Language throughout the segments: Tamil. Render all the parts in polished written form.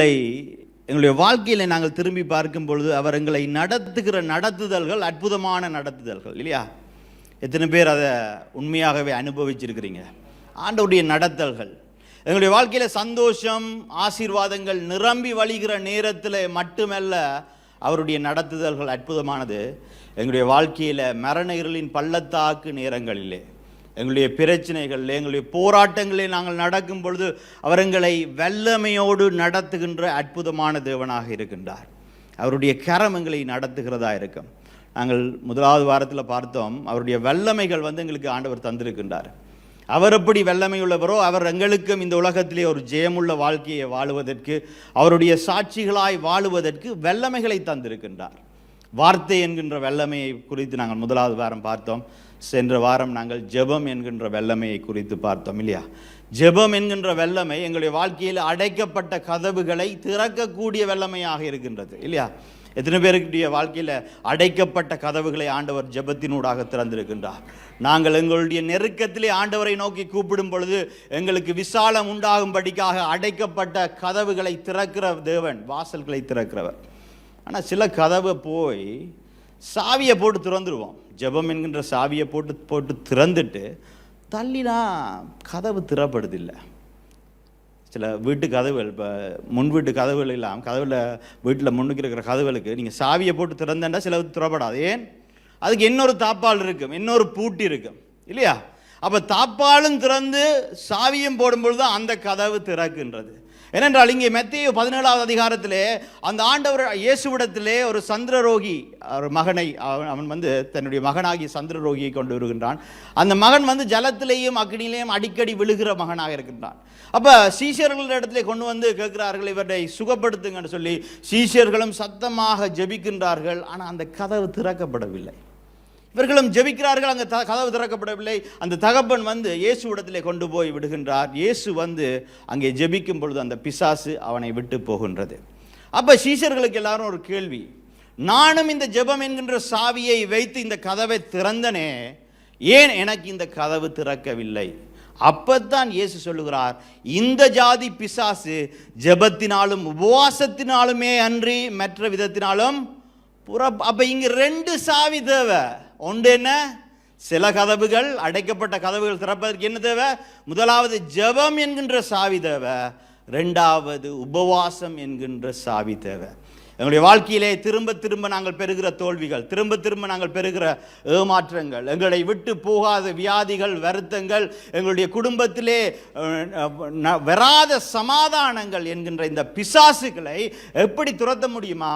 எங்களுடைய வாழ்க்கையில் நாங்கள் திரும்பி பார்க்கும் பொழுது அவர் எங்களை நடத்துகிற நடத்துதல்கள் அற்புதமான நடத்துதல்கள் இல்லையா? எத்தனை பேர் அதை உண்மையாகவே அனுபவிச்சிருக்கிறீங்க? ஆண்டவருடைய நடத்தல்கள் எங்களுடைய வாழ்க்கையில் சந்தோஷம் ஆசீர்வாதங்கள் நிரம்பி வழிகிற நேரத்தில் மட்டுமல்ல, அவருடைய நடத்துதல்கள் அற்புதமானது. எங்களுடைய வாழ்க்கையில் மரண இருளின் பள்ளத்தாக்கு நேரங்களிலே, எங்களுடைய பிரச்சனைகளில், எங்களுடைய போராட்டங்களில் நாங்கள் நடக்கும் பொழுது அவர் எங்களை வல்லமையோடு நடத்துகின்ற அற்புதமான தேவனாக இருக்கின்றார். அவருடைய கரம் எங்களை நடத்துகிறதா இருக்கும். நாங்கள் முதலாவது வாரத்தில் பார்த்தோம், அவருடைய வல்லமைகள் எங்களுக்கு ஆண்டவர் தந்திருக்கின்றார். அவர் எப்படி வல்லமை உள்ளவரோ அவர் எங்களுக்கும் இந்த உலகத்திலே ஒரு ஜெயமுள்ள வாழ்க்கையை வாழுவதற்கு, அவருடைய சாட்சிகளாய் வாழுவதற்கு வல்லமைகளை தந்திருக்கின்றார். வார்த்தை என்கின்ற வல்லமையை குறித்து நாங்கள் முதலாவது வாரம் பார்த்தோம். சென்ற வாரம் நாங்கள் ஜெபம் என்கின்ற வல்லமையை குறித்து பார்த்தோம் இல்லையா? ஜெபம் என்கின்ற வல்லமை எங்களுடைய வாழ்க்கையில் அடைக்கப்பட்ட கதவுகளை திறக்கக்கூடிய வல்லமையாக இருக்கின்றது இல்லையா? எத்தனை பேருடைய வாழ்க்கையில் அடைக்கப்பட்ட கதவுகளை ஆண்டவர் ஜெபத்தினூடாக திறந்திருக்கின்றார். நாங்கள் எங்களுடைய நெருக்கத்திலே ஆண்டவரை நோக்கி கூப்பிடும் பொழுது எங்களுக்கு விசாலம் உண்டாகும்படிக்காக அடைக்கப்பட்ட கதவுகளை திறக்கிற தேவன், வாசல்களை திறக்கிறவர். ஆனால் சில கதவை போய் சாவியை போட்டு திறந்துடுவோம். ஜெபம் என்கின்ற சாவியை போட்டு திறந்துட்டு தள்ளினா கதவு திறப்படுதில்லை. சில வீட்டு கதவுகள், இப்போ முன் வீட்டு கதவுகள் எல்லாம், வீட்டில் முன்னுக்கு இருக்கிற கதவுகளுக்கு நீங்கள் சாவியை போட்டு திறந்தேன்டா சில திறப்படாது. ஏன்? அதுக்கு இன்னொரு தாப்பால் இருக்கும், இன்னொரு பூட்டி இருக்கும் இல்லையா? அப்போ தாப்பாலும் திறந்து சாவியும் போடும்பொழுது தான் அந்த கதவு திறக்கின்றது. ஏனென்றால் இங்கே மத்தேயு 17வது அதிகாரத்திலே அந்த ஆண்டவர் இயேசுவிடத்திலே ஒரு சந்திரரோகி ஒரு மகனை, அவன் தன்னுடைய மகனாகி சந்திரரோகியை கொண்டு வருகின்றான். அந்த மகன் ஜலத்திலேயும் அக்னியிலேயும் அடிக்கடி விழுகிற மகனாக இருக்கின்றான். அப்போ சீஷர்களிடத்திலே கொண்டு வந்து கேட்கிறார்கள், இவரை சுகப்படுத்துங்கன்னு சொல்லி. சீஷர்களும் சத்தமாக ஜெபிக்கின்றார்கள். ஆனால் அந்த கதவு திறக்கப்படவில்லை. இவர்களும் ஜெபிக்கிறார்கள், அங்கே கதவு திறக்கப்படவில்லை. அந்த தகப்பன் இயேசுவிடத்திலே கொண்டு போய் விடுகின்றார். இயேசு அங்கே ஜெபிக்கும் பொழுது அந்த பிசாசு அவனை விட்டு போகின்றது. அப்போ சீஷர்களுக்கு எல்லாரும் ஒரு கேள்வி, நானும் இந்த ஜெபம் என்கின்ற சாவியை வைத்து இந்த கதவை திறந்தனே, ஏன் எனக்கு இந்த கதவு திறக்கவில்லை? அப்பத்தான் இயேசு சொல்லுகிறார், இந்த ஜாதி பிசாசு ஜெபத்தினாலும் உபவாசத்தினாலுமே அன்றி மற்ற விதத்தினாலும் அப்ப இங்க ரெண்டு சாவி தேவை. ஒன்று என்ன? சில கதவுகள், அடைக்கப்பட்ட கதவுகள் திறப்பதற்கு என்ன தேவை? முதலாவது ஜெபம் என்கின்ற சாவி தேவை. ரெண்டாவது உபவாசம் என்கின்ற சாவி தேவை. எங்களுடைய வாழ்க்கையிலே திரும்ப திரும்ப நாங்கள் பெறுகிற தோல்விகள், திரும்ப திரும்ப நாங்கள் பெறுகிற ஏமாற்றங்கள், எங்களை விட்டு போகாத வியாதிகள், வருத்தங்கள், எங்களுடைய குடும்பத்திலே வராத சமாதானங்கள் என்கின்ற இந்த பிசாசுகளை எப்படி துரத்த முடியுமா?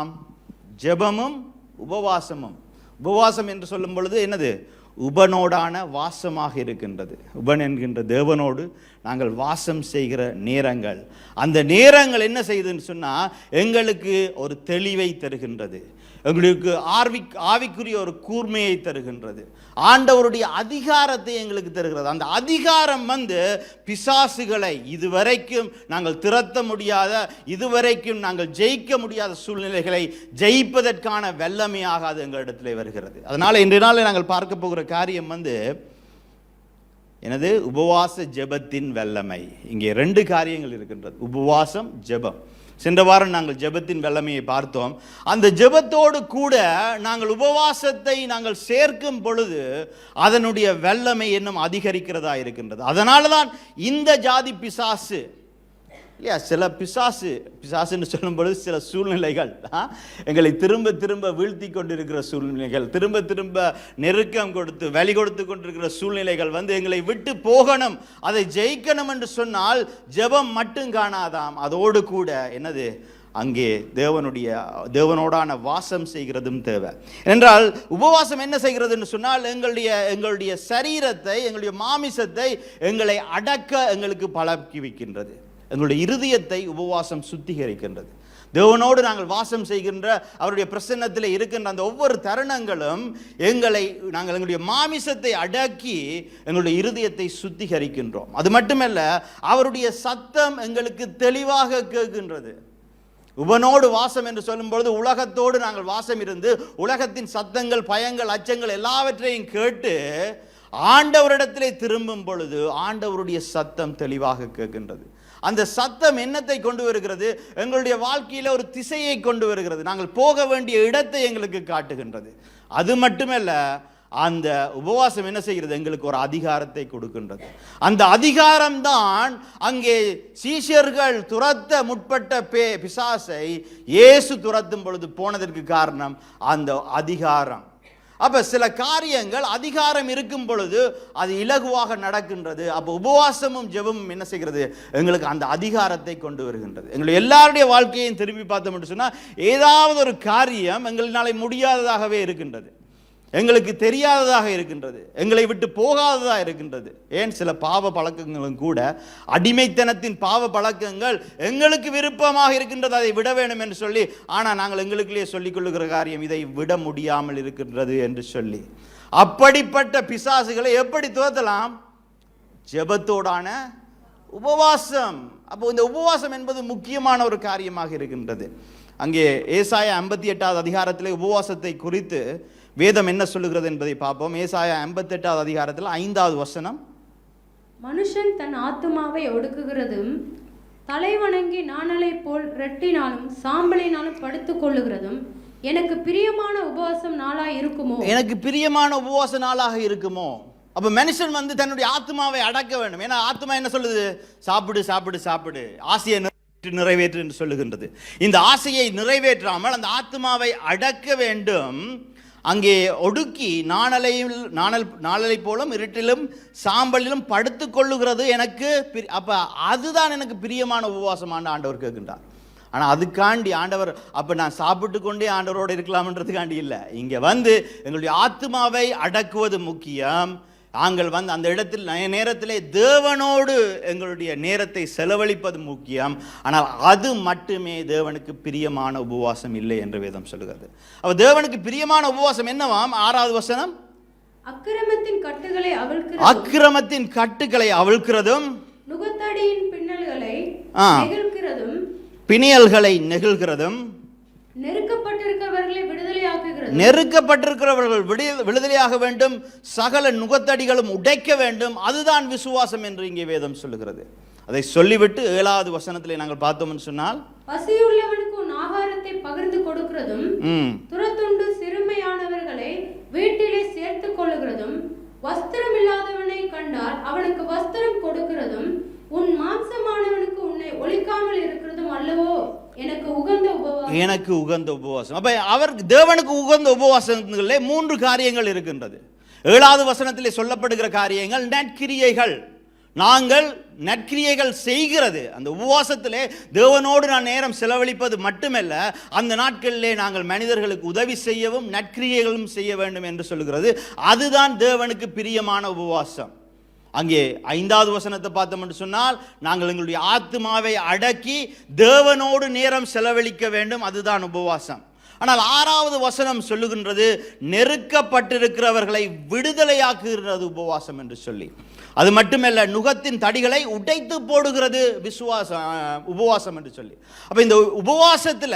ஜெபமும் உபவாசமும். உபவாசம் என்று சொல்லும் பொழுது என்னது? உபனோடான வாசமாக இருக்கின்றது. உபன் என்கின்ற தேவனோடு நாங்கள் வாசம் செய்கிற நேரங்கள். அந்த நேரங்கள் என்ன செய்யுதுன்னு சொன்னால் எங்களுக்கு ஒரு தெளிவை தருகின்றது, எங்களுக்கு ஆவிக்குரிய ஒரு கூர்மையை தருகின்றது, ஆண்டவருடைய அதிகாரத்தை எங்களுக்கு தருகிறது. அந்த அதிகாரம் பிசாசுகளை இதுவரைக்கும் நாங்கள் திரட்ட முடியாத, இதுவரைக்கும் நாங்கள் ஜெயிக்க முடியாத சூழ்நிலைகளை ஜெயிப்பதற்கான வல்லமையாக அது எங்களிடத்தில் வருகிறது. அதனால் இன்றைய நாளில் நாங்கள் பார்க்க போகிற காரியம் எனது உபவாச ஜெபத்தின் வல்லமை. இங்கே ரெண்டு காரியங்கள் இருக்கின்றது, உபவாசம், ஜெபம். சென்ற வாரம் நாங்கள் ஜெபத்தின் வல்லமையை பார்த்தோம். அந்த ஜெபத்தோடு கூட நாங்கள் உபவாசத்தை நாங்கள் சேர்க்கும் பொழுது அதனுடைய வல்லமை இன்னும் அதிகரிக்கிறதா இருக்கின்றது. அதனால தான் இந்த ஜாதி பிசாசு இல்லையா, சில பிசாசுன்னு சொல்லும் பொழுது சில சூழ்நிலைகள் எங்களை திரும்ப திரும்ப வீழ்த்தி கொண்டிருக்கிற சூழ்நிலைகள், திரும்ப திரும்ப நெருக்கம் கொடுத்து வழி கொடுத்து கொண்டிருக்கிற சூழ்நிலைகள் எங்களை விட்டு போகணும், அதை ஜெயிக்கணும் என்று சொன்னால் ஜெபம் மட்டும் காணாதாம், அதோடு கூட என்னது? அங்கே தேவனோடான வாசம் செய்கிறதும் தேவை. என்றால் உபவாசம் என்ன செய்கிறதுன்னு சொன்னால் எங்களுடைய சரீரத்தை, எங்களுடைய மாமிசத்தை எங்களை அடக்க எங்களுக்கு பழக்கி வைக்கின்றது. எங்களுடைய இருதயத்தை உபவாசம் சுத்திகரிக்கின்றது. தேவனோடு நாங்கள் வாசம் செய்கின்ற, அவருடைய பிரசன்னத்தில் இருக்கின்ற அந்த ஒவ்வொரு தருணங்களும் நாங்கள் எங்களுடைய மாமிசத்தை அடக்கி எங்களுடைய இருதயத்தை சுத்திகரிக்கின்றோம். அது மட்டுமல்ல, அவருடைய சத்தம் எங்களுக்கு தெளிவாக கேட்கின்றது. உபனோடு வாசம் என்று சொல்லும் பொழுது உலகத்தோடு நாங்கள் வாசம் இருந்து உலகத்தின் சத்தங்கள், பயங்கள், அச்சங்கள் எல்லாவற்றையும் கேட்டு ஆண்டவரிடத்திலே திரும்பும் பொழுது ஆண்டவருடைய சத்தம் தெளிவாக கேட்கின்றது. அந்த சத்தம் என்னத்தை கொண்டு வருகிறது? எங்களுடைய வாழ்க்கையில் ஒரு திசையை கொண்டு வருகிறது. நாங்கள் போக வேண்டிய இடத்தை எங்களுக்கு காட்டுகின்றது. அது மட்டுமல்ல, அந்த உபவாசம் என்ன செய்கிறது? எங்களுக்கு ஒரு அதிகாரத்தை கொடுக்கின்றது. அந்த அதிகாரம்தான் அங்கே சீஷர்கள் துரத்த முற்பட்ட பிசாசை இயேசு துரத்தும் பொழுது போனதற்கு காரணம் அந்த அதிகாரம். அப்ப சில காரியங்கள் அதிகாரம் இருக்கும் பொழுது அது இலகுவாக நடக்கின்றது. அப்போ உபவாசமும் ஜெபமும் என்ன செய்கிறது? எங்களுக்கு அந்த அதிகாரத்தை கொண்டு வருகின்றது. எங்களுடைய எல்லாருடைய வாழ்க்கையையும் திரும்பி பார்த்தோம் என்று சொன்னால் ஏதாவது ஒரு காரியம் எங்களால் முடியாததாகவே இருக்கின்றது, எங்களுக்கு தெரியாததாக இருக்கின்றது, எங்களை விட்டு போகாததாக இருக்கின்றது. ஏன் சில பாவ பழக்கங்களும் கூட, அடிமைத்தனத்தின் பாவ பழக்கங்கள் எங்களுக்கு விருப்பமாக இருக்கின்றது, அதை விட வேண்டும் என்று சொல்லி, ஆனால் நாங்கள் எங்களுக்குள்ளே சொல்லிக் கொள்ளுகிற காரியம் இதை விட முடியாமல் இருக்கின்றது என்று சொல்லி, அப்படிப்பட்ட பிசாசுகளை எப்படி துரத்தலாம்? ஜெபத்தோடான உபவாசம். அப்போ இந்த உபவாசம் என்பது முக்கியமான ஒரு காரியமாக இருக்கின்றது. அங்கே ஏசாயா 58வது அதிகாரத்திலே உபவாசத்தை குறித்து வேதம் என்ன சொல்லுகிறது என்பதை பார்ப்போம். ஏசாயா 58வது அதிகாரத்தில் 5வது வசனம். மனுஷன் தன் ஆத்துமாவை ஒடுக்குகிறதும் தலைவணங்கி நாணலை போல் ரெட்டினாலும் சாம்பலினாலும் படுத்துக் கொள்ளுகிறதும் எனக்கு பிரியமான உபவாசம் நாளாக இருக்குமோ? எனக்கு பிரியமான உபவாச நாளாக இருக்குமோ? அப்ப மனுஷன் தன்னுடைய ஆத்மாவை அடக்க வேண்டும். ஏன்னா ஆத்மா என்ன சொல்லுது? சாப்பிடு சாப்பிடு சாப்பிடு, ஆசையை நிறைவேற்று என்று சொல்லுகின்றது. இந்த ஆசையை நிறைவேற்றாமல் அந்த ஆத்மாவை அடக்க வேண்டும். அங்கே ஒடுக்கி நாணலை போலும் இருட்டிலும் சாம்பலிலும் படுத்து கொள்ளுகிறது எனக்கு. அப்ப அதுதான் எனக்கு பிரியமான உபவாசமான ஆண்டவர் கேட்கின்றார். ஆனால் அதுக்காண்டி ஆண்டவர் அப்போ நான் சாப்பிட்டு கொண்டே ஆண்டவரோடு இருக்கலாம்ன்றதுக்காண்டி இல்லை. இங்கே எங்களுடைய ஆத்மாவை அடக்குவது முக்கியம். நாங்கள் அந்த இடத்தில் நேரத்திலே தேவனோடு எங்களுடைய நேரத்தை செலவழிப்பது முக்கியம். ஆனால் அது மட்டுமே தேவனுக்கு பிரியமான உபவாசம் இல்லை என்று வேதம் சொல்லுகிறது. அப்ப தேவனுக்கு பிரியமான உபவாசம் என்னவாம்? 6வது வசனம். அக்கிரமத்தின் கட்டுகளை அவிழ்க்கிறதும் நுகத்தடியின் பிணியல்களை நெகிழ்கிறதும் நெருக்கப்பட்டிருக்கிறவர்கள் விடுதலையாக வேண்டும், சகல நுகத்தடிகளும் உடைக்க வேண்டும். அதுதான் விசுவாசம் என்று இங்கே வேதம் சொல்லுகிறது. அதை சொல்லிவிட்டு 7வது வசனத்திலே நாங்கள் பார்த்தோம் சொன்னால், பசியுள்ளவனுக்கு ஆகாரத்தை பகிர்ந்து கொடுக்கிறதும் துரத்துண்டு சிறுமையானவர்களை வீட்டிலே சேர்த்துக் கொள்ளுகிறதும் வஸ்திரம் இல்லாதவனை கண்டால் அவனுக்கு வஸ்திரம் கொடுக்கிறதும் உன் மாம்சமானவனுக்கு உன்னை ஒழிக்காமல் இருக்கிறதும் அல்லவோ எனக்கு உகந்த உபவாசம். அப்ப அவர் தேவனுக்கு உகந்த உபவாசங்களிலே 3 காரியங்கள் இருக்கின்றது. 7வது வசனத்திலே சொல்லப்படுகிற காரியங்கள் நற்கிரியைகள். நாங்கள் நற்கிரியைகள் செய்கிறது. அந்த உபவாசத்திலே தேவனோடு நான் நேரம் செலவழிப்பது மட்டுமல்ல, அந்த நாட்களிலே நாங்கள் மனிதர்களுக்கு உதவி செய்யவும் நற்கிரியைகளும் செய்ய வேண்டும் என்று சொல்லுகிறது. அதுதான் தேவனுக்கு பிரியமான உபவாசம். அங்கே 5வது வசனத்தை பார்த்தோம் என்று சொன்னால், நாங்கள் எங்களுடைய ஆத்மாவை அடக்கி தேவனோடு நேரம் செலவழிக்க வேண்டும். அதுதான் உபவாசம். ஆனால் 6வது வசனம் சொல்லுகின்றது, நெருக்கப்பட்டிருக்கிறவர்களை விடுதலையாக்குகிறது உபவாசம் என்று சொல்லி. அது மட்டுமல்ல, நுகத்தின் தடிகளை உடைத்து போடுகிறது உபவாசம் என்று சொல்லி. அப்ப இந்த உபவாசத்தில்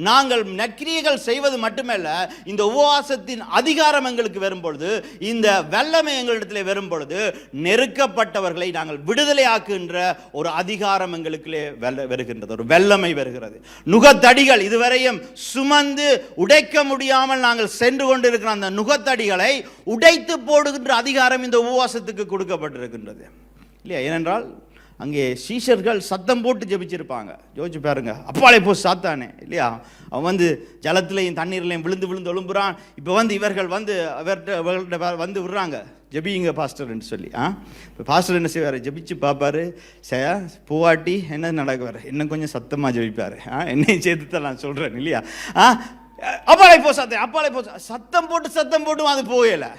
நாங்கள் நற்கிரியைகள் செய்வது மட்டுமல்ல, இந்த உபவாசத்தின் அதிகாரம் எங்களுக்கு வரும்பொழுது, இந்த வல்லமை எங்களிடத்தில் வரும்பொழுது, நெருக்கப்பட்டவர்களை நாங்கள் விடுதலையாக்குகின்ற ஒரு அதிகாரம் எங்களுக்கு வருகின்றது, ஒரு வல்லமை வருகிறது. நுகத்தடிகள் இதுவரையும் சுமந்து உடைக்க முடியாமல் நாங்கள் சென்று கொண்டிருக்கிற அந்த நுகத்தடிகளை உடைத்து போடுகின்ற அதிகாரம் இந்த உபவாசத்துக்கு கொடுக்கப்பட்டிருக்கின்றது இல்லையா? ஏனென்றால் அங்கே சீஷர்கள் சத்தம் போட்டு ஜெபிச்சிருப்பாங்க. யோசிச்சு பாருங்க, அப்பாலே போ சாத்தானே இல்லையா? அவன் ஜலத்திலையும் தண்ணீர்லையும் விழுந்து விழுந்து எழும்புறான். இப்போ இவர்கள் அவர்கிட்ட விடுறாங்க, ஜெபிங்க பாஸ்டர் என்று சொல்லி. இப்போ பாஸ்டர் என்ன செய்வார்? ஜெபிச்சு பார்ப்பாரு. பூவாட்டி என்ன நடக்குவார்? இன்னும் கொஞ்சம் சத்தமாக ஜெபிப்பார். என்னையும் சேர்த்து தான் நான் சொல்கிறேன் இல்லையா? அப்பாலே போ சாத்தேன், அப்பாலே போ. சத்தம் போட்டு அது போகலை.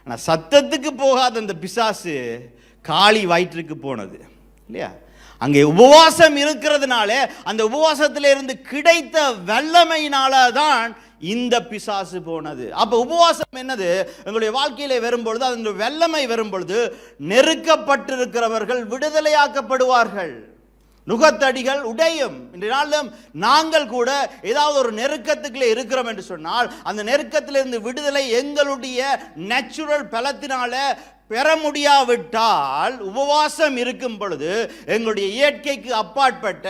ஆனால் சத்தத்துக்கு போகாத அந்த பிசாசு காளி வயிற்றுக்கு போனது இல்லையா? அங்கே உபவாசம் இருக்கிறதுனால, அந்த உபவாசத்தில இருந்து கிடைத்த வல்லமையினால தான் இந்த பிசாசு போனது. அப்ப உபவாசம் என்னது? எங்களுடைய வாழ்க்கையிலே வரும்பொழுது, அந்த வல்லமை வரும்பொழுது, நெருக்கப்பட்டிருக்கிறவர்கள் விடுதலையாக்கப்படுவார்கள். நுகத்தடிகள் உடையும். இன்றைய நாளிலும் நாங்கள் கூட ஏதாவது ஒரு நெருக்கத்துக்குள்ளே இருக்கிறோம் என்று சொன்னால் அந்த நெருக்கத்திலிருந்து விடுதலை எங்களுடைய நேச்சுரல் பலத்தினால பெற முடியாவிட்டால், உபவாசம் இருக்கும் பொழுது எங்களுடைய இயற்கைக்கு அப்பாற்பட்ட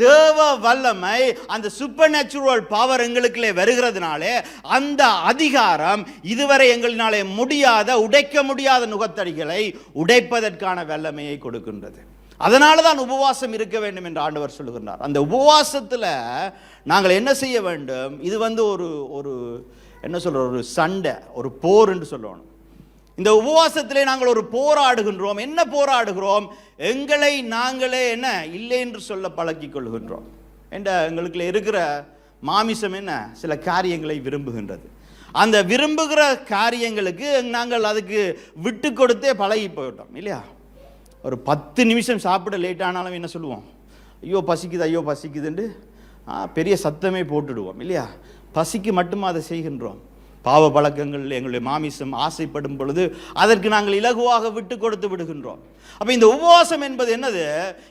தேவ வல்லமை, அந்த சூப்பர் நேச்சுரல் பவர் எங்களுக்குள்ளே வருகிறதுனாலே அந்த அதிகாரம் இதுவரை எங்களினாலே முடியாத, உடைக்க முடியாத நுகத்தடிகளை உடைப்பதற்கான வல்லமையை கொடுக்கின்றது. அதனால தான் உபவாசம் இருக்க வேண்டும் என்று ஆண்டவர் சொல்லுகின்றார். அந்த உபவாசத்தில் நாங்கள் என்ன செய்ய வேண்டும்? இது ஒரு என்ன சொல்ற, ஒரு சண்டை, ஒரு போர் என்று சொல்லணும். இந்த உபவாசத்திலே நாங்கள் ஒரு போராடுகின்றோம். என்ன போராடுகிறோம்? எங்களை நாங்களே என்ன இல்லை என்று சொல்ல பழக்கிக் கொள்கின்றோம். என்ற எங்களுக்குள்ள இருக்கிற மாமிசம் என்ன சில காரியங்களை விரும்புகின்றது. அந்த விரும்புகிற காரியங்களுக்கு நாங்கள் அதுக்கு விட்டு கொடுத்தே பழகி போயிட்டோம் இல்லையா? ஒரு 10 நிமிஷம் சாப்பிட லேட் ஆனாலும் என்ன சொல்லுவோம்? ஐயோ பசிக்குது, ஐயோ பசிக்குதுன்னு பெரிய சத்தமே போட்டுடுவோம் இல்லையா? பசிக்கு மட்டுமா அதை செய்கின்றோம்? பாவ பழக்கங்கள் எங்களுடைய மாமிசம் ஆசைப்படும் பொழுது அதற்கு நாங்கள் இலகுவாக விட்டு கொடுத்து விடுகின்றோம். அப்போ இந்த உபவாசம் என்பது என்னது?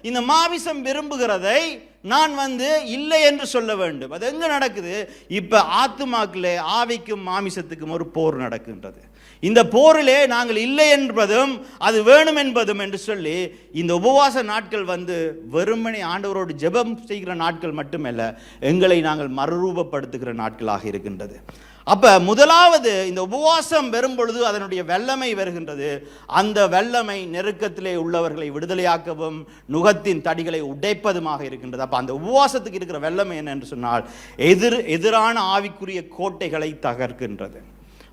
இந்த மாமிசம் விரும்புகிறதை நான் இல்லை என்று சொல்ல வேண்டும். அது எங்கே நடக்குது? இப்போ ஆத்துமாக்களே, ஆவிக்கும் மாமிசத்துக்கும் ஒரு போர் நடக்கின்றது. இந்த போரிலே நாங்கள் இல்லை என்பதும் அது வேணும் என்பதும் என்று சொல்லி இந்த உபவாச நாட்கள் வெறுமனே ஆண்டவரோடு ஜெபம் செய்கிற நாட்கள் மட்டுமல்ல, எங்களை நாங்கள் மறுரூபப்படுத்துகிற நாட்களாக இருக்கின்றது. அப்ப முதலாவது இந்த உபவாசம் வரும் பொழுது அதனுடைய வல்லமை வருகின்றது. அந்த வல்லமை நெருக்கத்திலே உள்ளவர்களை விடுதலையாக்கவும் நுகத்தின் தடிகளை உடைப்பதுமாக இருக்கின்றது. அப்ப அந்த உபவாசத்துக்கு இருக்கிற வல்லமை என்ன என்று சொன்னால், எதிரான ஆவிக்குரிய கோட்டைகளை தகர்க்கின்றது.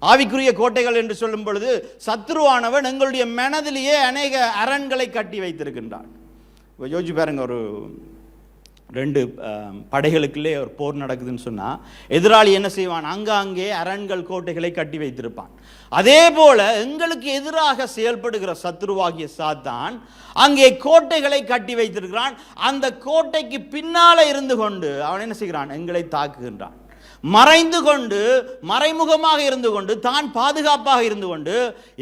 ஆவிக்குரிய கோட்டைகள் என்று சொல்லும் பொழுது சத்ருவானவன் எங்களுடைய மனதிலேயே அநேக அரண்களை கட்டி வைத்திருக்கின்றான். யோசிச்சு பாருங்க, ஒரு 2 படைகளுக்குள்ளே ஒரு போர் நடக்குதுன்னு சொன்னால் எதிராளி என்ன செய்வான்? அங்கே அரண்கள், கோட்டைகளை கட்டி வைத்திருப்பான். அதே போல எங்களுக்கு எதிராக செயல்படுகிற சத்ருவாகிய சாத்தான் அங்கே கோட்டைகளை கட்டி வைத்திருக்கிறான். அந்த கோட்டைக்கு பின்னால இருந்து கொண்டு அவன் என்ன செய்கிறான்? எங்களை தாக்குகின்றான். மறைந்து கொண்டு, மறைமுகமாக இருந்து கொண்டு, தான் பாதுகாப்பாக இருந்து கொண்டு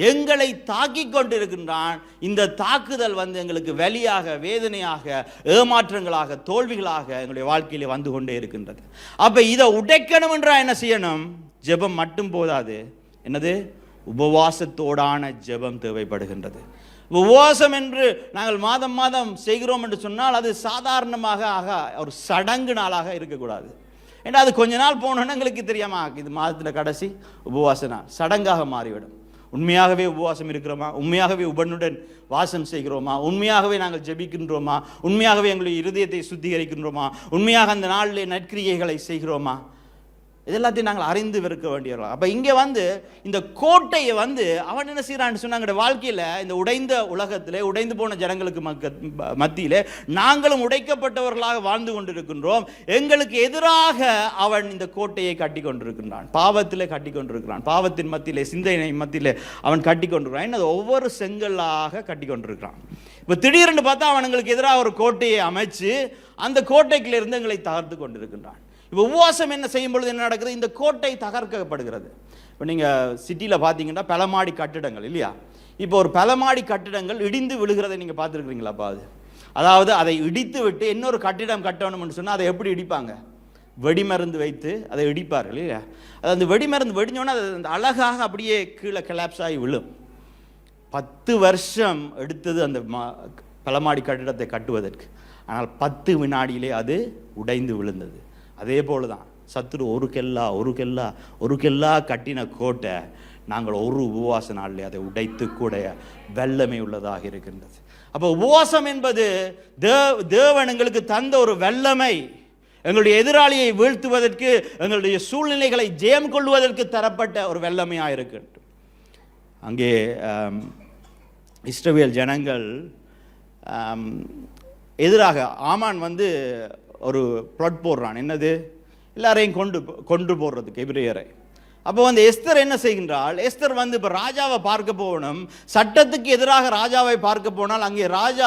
எங்களை தாக்கி கொண்டு இருக்கின்றான். இந்த தாக்குதல் எங்களுக்கு வலியாக, வேதனையாக, ஏமாற்றங்களாக, தோல்விகளாக எங்களுடைய வாழ்க்கையில் வந்து கொண்டே இருக்கின்றது. அப்ப இதை உடைக்கணும் என்றால் என்ன செய்யணும்? ஜெபம் மட்டும் போதாது. என்னது? உபவாசத்தோடான ஜெபம் தேவைப்படுகின்றது. உபவாசம் என்று நாங்கள் மாதம் மாதம் செய்கிறோம் என்று சொன்னால் அது சாதாரணமாக ஒரு சடங்கு நாளாக இருக்கக்கூடாது. ஏன்னா அது கொஞ்ச நாள் போனோன்னா எங்களுக்கு தெரியாமா, இது மாதத்தில் கடைசி உபவாச நாள், சடங்காக மாறிவிடும். உண்மையாகவே உபவாசம் இருக்கிறோமா? உண்மையாகவே உபனுடன் வாசம் செய்கிறோமா? உண்மையாகவே நாங்கள் ஜெபிக்கின்றோமா? உண்மையாகவே எங்களுடைய இருதயத்தை சுத்திகரிக்கின்றோமா? உண்மையாக அந்த நாளிலே நற்கிரியைகளை செய்கிறோமா? இதெல்லாத்தையும் நாங்கள் அறிந்து இருக்க வேண்டியவர்கள். அப்போ இங்கே இந்த கோட்டையை அவன் என்ன செய்கிறான்னு சொன்னாங்க, வாழ்க்கையில் இந்த உடைந்த உலகத்தில் உடைந்து போன ஜனங்களுக்கு மத்தியில் நாங்களும் உடைக்கப்பட்டவர்களாக வாழ்ந்து கொண்டிருக்கின்றோம். எங்களுக்கு எதிராக அவன் இந்த கோட்டையை கட்டி கொண்டிருக்கின்றான். பாவத்தில் கட்டி கொண்டிருக்கிறான். பாவத்தின் மத்தியிலே, சிந்தனை மத்தியில் அவன் கட்டி கொண்டிருக்கிறான். அது ஒவ்வொரு செங்கல்லாக கட்டி கொண்டிருக்கிறான். இப்போ திடீரென்று பார்த்தா அவன் எங்களுக்கு எதிராக ஒரு கோட்டையை அமைச்சு அந்த கோட்டைக்கிலிருந்து எங்களை தகர்த்து கொண்டிருக்கின்றான். இப்போ உபவாசம் என்ன செய்யும் பொழுது என்ன நடக்குது? இந்த கோட்டை தகர்க்கப்படுகிறது. இப்போ நீங்கள் சிட்டியில் பார்த்தீங்கன்னா பலமாடி கட்டிடங்கள் இல்லையா? இப்போ ஒரு பலமாடி கட்டிடங்கள் இடிந்து விழுகிறதை நீங்கள் பார்த்துருக்குறீங்களாப்பா? அதாவது அதை இடித்து விட்டு இன்னொரு கட்டிடம் கட்டணும்னு சொன்னால் அதை எப்படி இடிப்பாங்க? வெடிமருந்து வைத்து அதை இடிப்பார்கள் இல்லையா? அது அந்த வெடிமருந்து வெடிஞ்சோன்னா அது அந்த அழகாக அப்படியே கீழே கலாப்ஸ் ஆகி விழும். 10 வருஷம் எடுத்தது அந்த பலமாடி கட்டிடத்தை கட்டுவதற்கு. ஆனால் 10 வினாடியிலே அது உடைந்து விழுந்தது. அதே போல தான் சத்துரு ஒரு கெல்லா கட்டின கோட்டை நாங்கள் ஒரு உபவாச நாளில் அதை உடைத்து கூட வல்லமை உள்ளதாக இருக்கின்றது. அப்போ உபவாசம் என்பது தேவன் எங்களுக்கு தந்த ஒரு வல்லமை. எங்களுடைய எதிராளியை வீழ்த்துவதற்கு, எங்களுடைய சூழ்நிலைகளை ஜெயம் கொள்வதற்கு தரப்பட்ட ஒரு வல்லமையாக இருக்கின்றது. அங்கே இஸ்ரவேல் ஜனங்கள் எதிராக ஆமான் ஒரு பிளாட் போடுறான். என்னது? எல்லாரையும் கொண்டு போடுறதுக்கு எபிரேயரை. அப்போ எஸ்தர் என்ன செய்கின்றாள்? எஸ்தர் இப்போ ராஜாவை பார்க்க போகணும். சட்டத்துக்கு எதிராக ராஜாவை பார்க்க போனால் அங்கே ராஜா